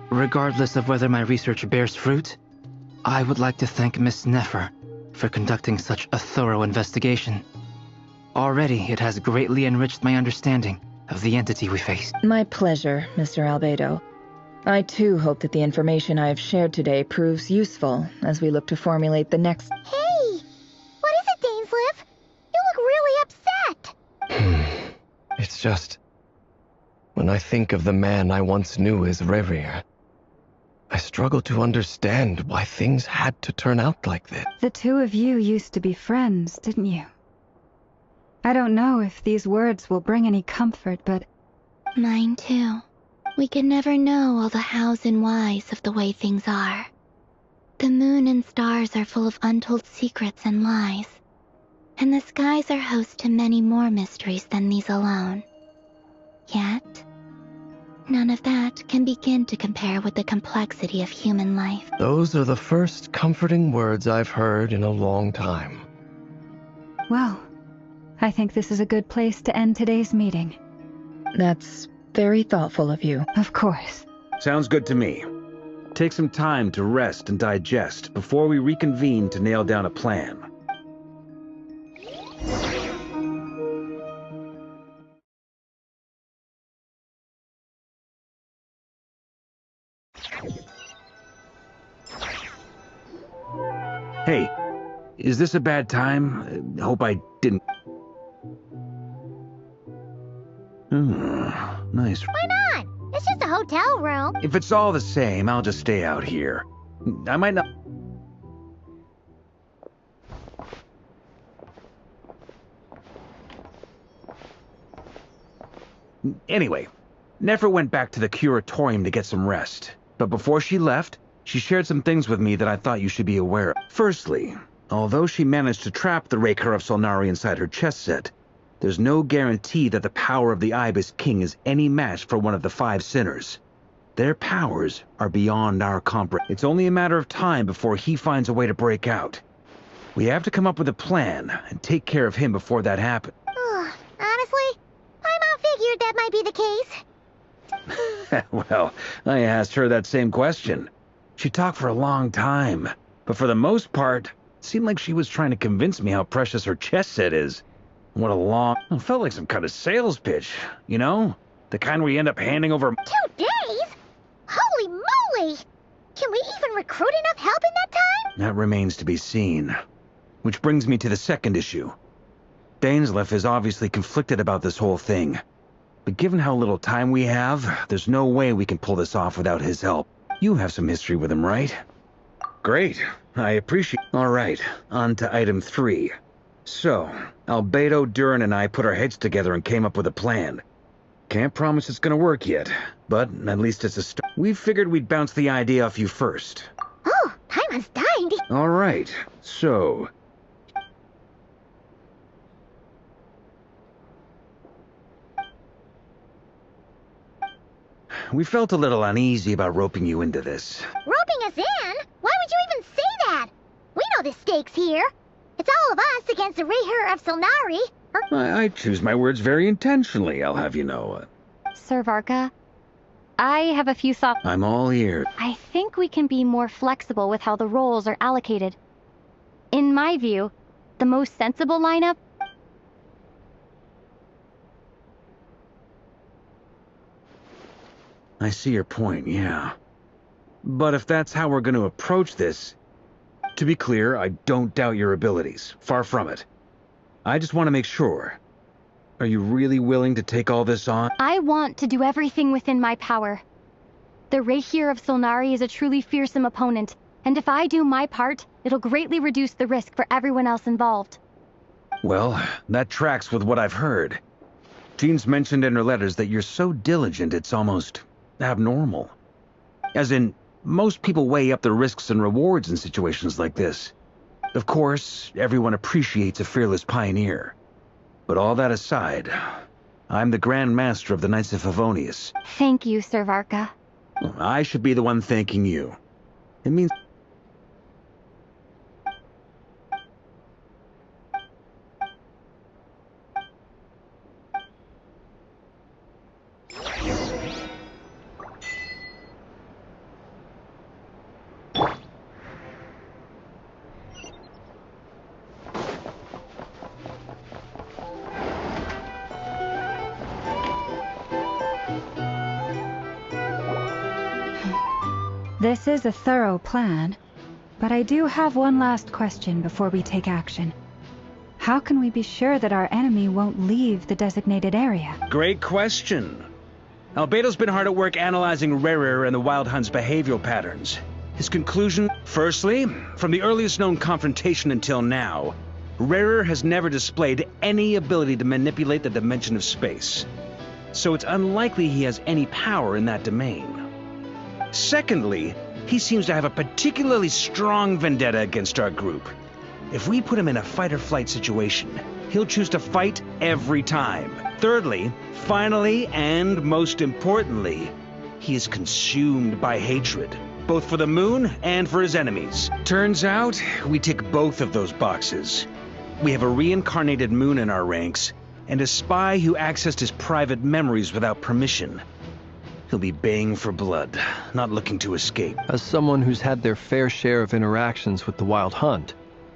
regardless of whether my research bears fruit, I would like to thank Miss Nefer for conducting such a thorough investigation. Already, it has greatly enriched my understanding of the entity we face.
My pleasure, Mr. Albedo. I too hope that the information I have shared today proves useful as we look to formulate the next...
Hey! What is it, Dainsleif? You look really upset!
It's just... when I think of the man I once knew as Rerir, I struggle to understand why things had to turn out like this.
The two of you used to be friends, didn't you? I don't know if these words will bring any comfort, but...
Mine too. We can never know all the hows and whys of the way things are. The moon and stars are full of untold secrets and lies, and the skies are host to many more mysteries than these alone. Yet, none of that can begin to compare with the complexity of human life.
Those are the first comforting words I've heard in a long time.
Well, I think this is a good place to end today's meeting.
That's very thoughtful of you.
Of course.
Sounds good to me. Take some time to rest and digest before we reconvene to nail down a plan. Hey, is this a bad time? Hope I didn't... Nice.
Why not? It's just a hotel room.
If it's all the same, I'll just stay out here. I might not... Anyway, Nefer went back to the curatorium to get some rest. But before she left, she shared some things with me that I thought you should be aware of. Firstly, although she managed to trap the Raker of Solnari inside her chess set, there's no guarantee that the power of the Ibis King is any match for one of the five sinners. Their powers are beyond our comprehension. It's only a matter of time before he finds a way to break out. We have to come up with a plan and take care of him before that happens.
Honestly, my mom figured that might be the case.
Well, I asked her that same question. She talked for a long time, but for the most part, it seemed like she was trying to convince me how precious her chess set is. What a long... It felt like some kind of sales pitch, you know? The kind where you end up handing over...
2 days? Holy moly! Can we even recruit enough help in that time?
That remains to be seen. Which brings me to the second issue. Dainsleif is obviously conflicted about this whole thing. But given how little time we have, there's no way we can pull this off without his help. You have some history with him, right? Great. I appreciate... Alright, on to item 3. So, Albedo, Durin, and I put our heads together and came up with a plan. Can't promise it's gonna work yet, but at least it's a start. We figured we'd bounce the idea off you first.
Oh, Paimon's dying.
Alright, so... we felt a little uneasy about roping you into this.
Roping us in? Why would you even say that? We know the stakes here. It's all of us against the Reher of Solnari.
I choose my words very intentionally, I'll have you know.
Sir Varka, I have a few thoughts.
I'm all ears.
I think we can be more flexible with how the roles are allocated. In my view, the most sensible lineup...
I see your point, yeah. But if that's how we're going to approach this... To be clear, I don't doubt your abilities. Far from it. I just want to make sure. Are you really willing to take all this on?
I want to do everything within my power. The Reher of Solnari is a truly fearsome opponent, and if I do my part, it'll greatly reduce the risk for everyone else involved.
Well, that tracks with what I've heard. Jean's mentioned in her letters that you're so diligent it's almost abnormal. As in, most people weigh up the risks and rewards in situations like this. Of course, everyone appreciates a fearless pioneer. But all that aside, I'm the Grand Master of the Knights of Favonius.
Thank you, Sir Varka.
I should be the one thanking you. It means...
This is a thorough plan, but I do have one last question before we take action. How can we be sure that our enemy won't leave the designated area?
Great question. Albedo's been hard at work analyzing Rerer and the Wild Hunt's behavioral patterns. His conclusion, firstly, from the earliest known confrontation until now, Rerer has never displayed any ability to manipulate the dimension of space. So it's unlikely he has any power in that domain. Secondly, he seems to have a particularly strong vendetta against our group. If we put him in a fight-or-flight situation, he'll choose to fight every time. Thirdly, finally, and most importantly, he is consumed by hatred, both for the moon and for his enemies. Turns out, we tick both of those boxes. We have a reincarnated moon in our ranks, and a spy who accessed his private memories without permission. He'll be baying for blood, not looking to escape.
As someone who's had their fair share of interactions with the Wild Hunt,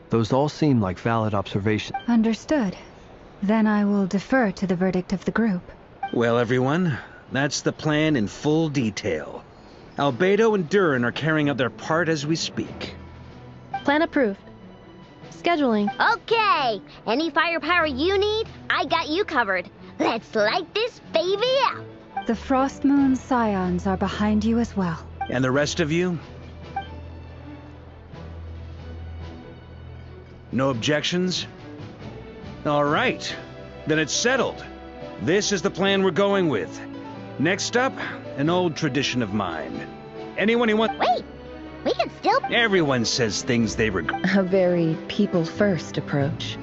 those all seem like valid observations.
Understood. Then I will defer to the verdict of the group.
Well, everyone, that's the plan in full detail. Albedo and Durin are carrying out their part as we speak.
Plan approved. Scheduling.
Okay, any firepower you need, I got you covered. Let's light this baby out.
The Frost Moon Scions are behind you as well.
And the rest of you? No objections? All right, then it's settled. This is the plan we're going with. Next up, an old tradition of mine. Anyone who wants...
Wait, we can still...
Everyone says things they regret.
A very people-first approach.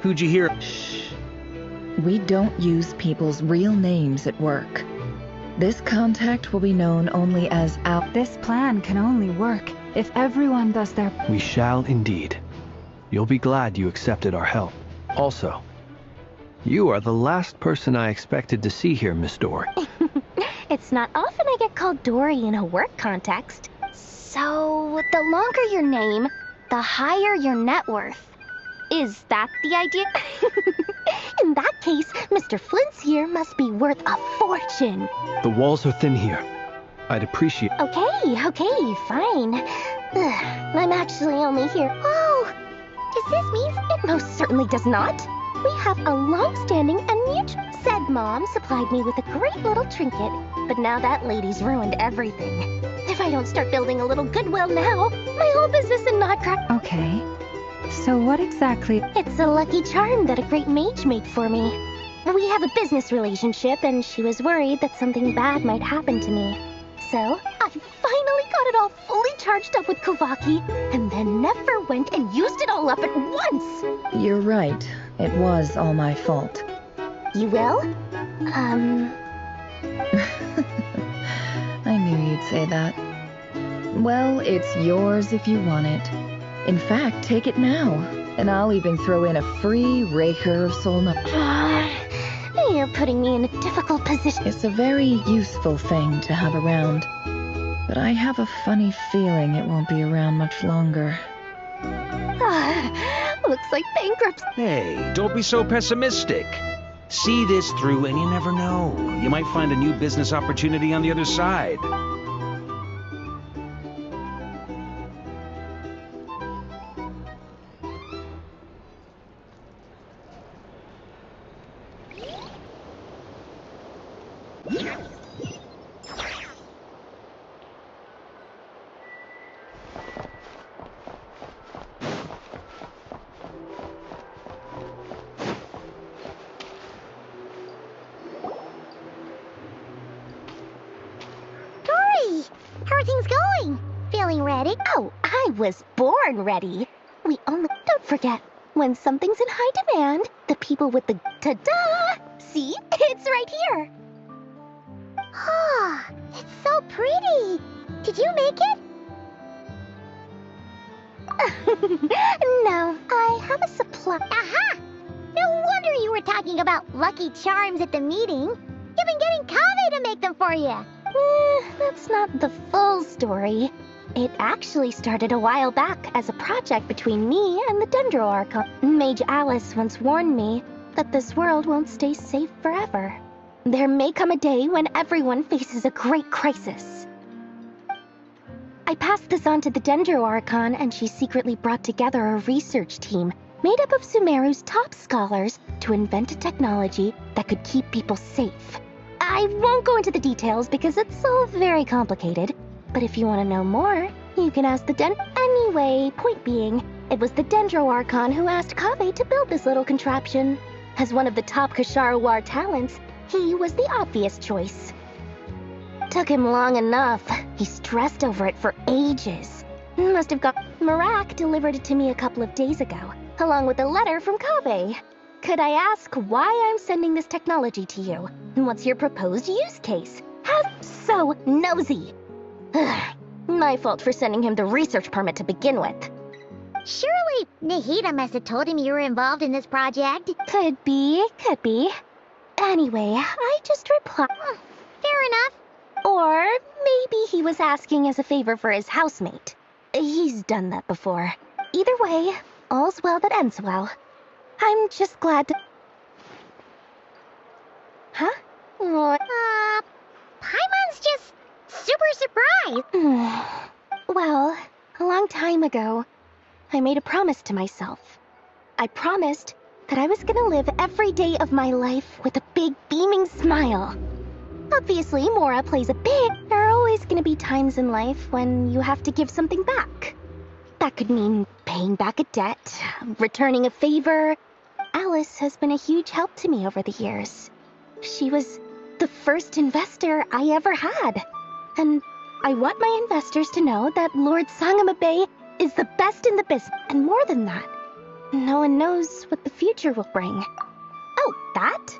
Who'd you hear?
Shh. We don't use people's real names at work. This contact will be known only as Al.
This plan can only work if everyone does their...
We shall indeed. You'll be glad you accepted our help. Also, you are the last person I expected to see here, Miss Dory.
It's not often I get called Dory in a work context.
So, the longer your name, the higher your net worth. Is that the idea?
In that case, Mr. Flint's here must be worth a fortune.
The walls are thin here. I'd appreciate...
Okay, fine. I'm actually only here... Oh, does this mean... It most certainly does not. We have a long-standing and mutual... Said Mom supplied me with a great little trinket, but now that lady's ruined everything. If I don't start building a little goodwill now, my whole business in Notcrack...
Okay. So what exactly...
It's a lucky charm that a great mage made for me. We have a business relationship, and she was worried that something bad might happen to me. So, I finally got it all fully charged up with Kuvaki, and then never went and used it all up at once!
You're right. It was all my fault.
You will?
say that. Well, it's yours if you want it. In fact, take it now, and I'll even throw in a free Raker of Solnar.
You're putting me in a difficult position.
It's a very useful thing to have around, but I have a funny feeling it won't be around much longer.
Looks like bankruptcy.
Hey, don't be so pessimistic. See this through and you never know. You might find a new business opportunity on the other side.
How are things going? Feeling ready?
Oh, I was born ready. Don't forget, when something's in high demand, the people with the ta-da! See? It's right here.
Ah, it's so pretty. Did you make it?
No, I have a supply.
Aha! No wonder you were talking about Lucky Charms at the meeting. You've been getting Kaveh to make them for you.
That's not the full story. It actually started a while back as a project between me and the Dendro Archon. Mage Alice once warned me that this world won't stay safe forever. There may come a day when everyone faces a great crisis. I passed this on to the Dendro Archon, and she secretly brought together a research team made up of Sumeru's top scholars to invent a technology that could keep people safe. I won't go into the details because it's all very complicated, but if you want to know more, you can ask the Anyway, point being, it was the Dendro Archon who asked Kaveh to build this little contraption. As one of the top Kasharawar talents, he was the obvious choice. Took him long enough. He stressed over it for ages. Must have got... Marak delivered it to me a couple of days ago, along with a letter from Kaveh. Could I ask why I'm sending this technology to you? And what's your proposed use case? So nosy. My fault for sending him the research permit to begin with.
Surely Nahida must have told him you were involved in this project.
Could be. Anyway, I just replied.
Fair enough.
Or maybe he was asking as a favor for his housemate. He's done that before. Either way, all's well that ends well. I'm just glad to... Huh?
Paimon's just super surprised.
Well, a long time ago, I made a promise to myself. I promised that I was gonna live every day of my life with a big beaming smile. Obviously, Mora plays a big... There are always gonna be times in life when you have to give something back. That could mean paying back a debt, returning a favor. Alice has been a huge help to me over the years. She was the first investor I ever had. And I want my investors to know that Lord Sangamabe is the best in the business. And more than that, no one knows what the future will bring. Oh, that?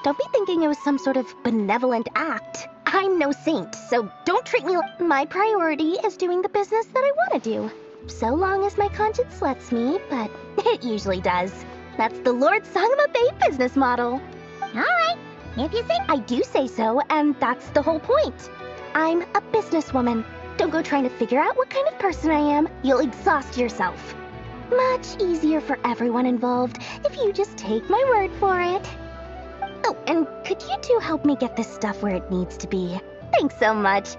Don't be thinking it was some sort of benevolent act. I'm no saint, so don't treat me like... My priority is doing the business that I want to do. So long as my conscience lets me, but it usually does. That's the Lord Sangamabe business model.
Alright, if you say...
I do say so, and that's the whole point. I'm a businesswoman. Don't go trying to figure out what kind of person I am. You'll exhaust yourself. Much easier for everyone involved if you just take my word for it. Oh, and could you two help me get this stuff where it needs to be? Thanks so much.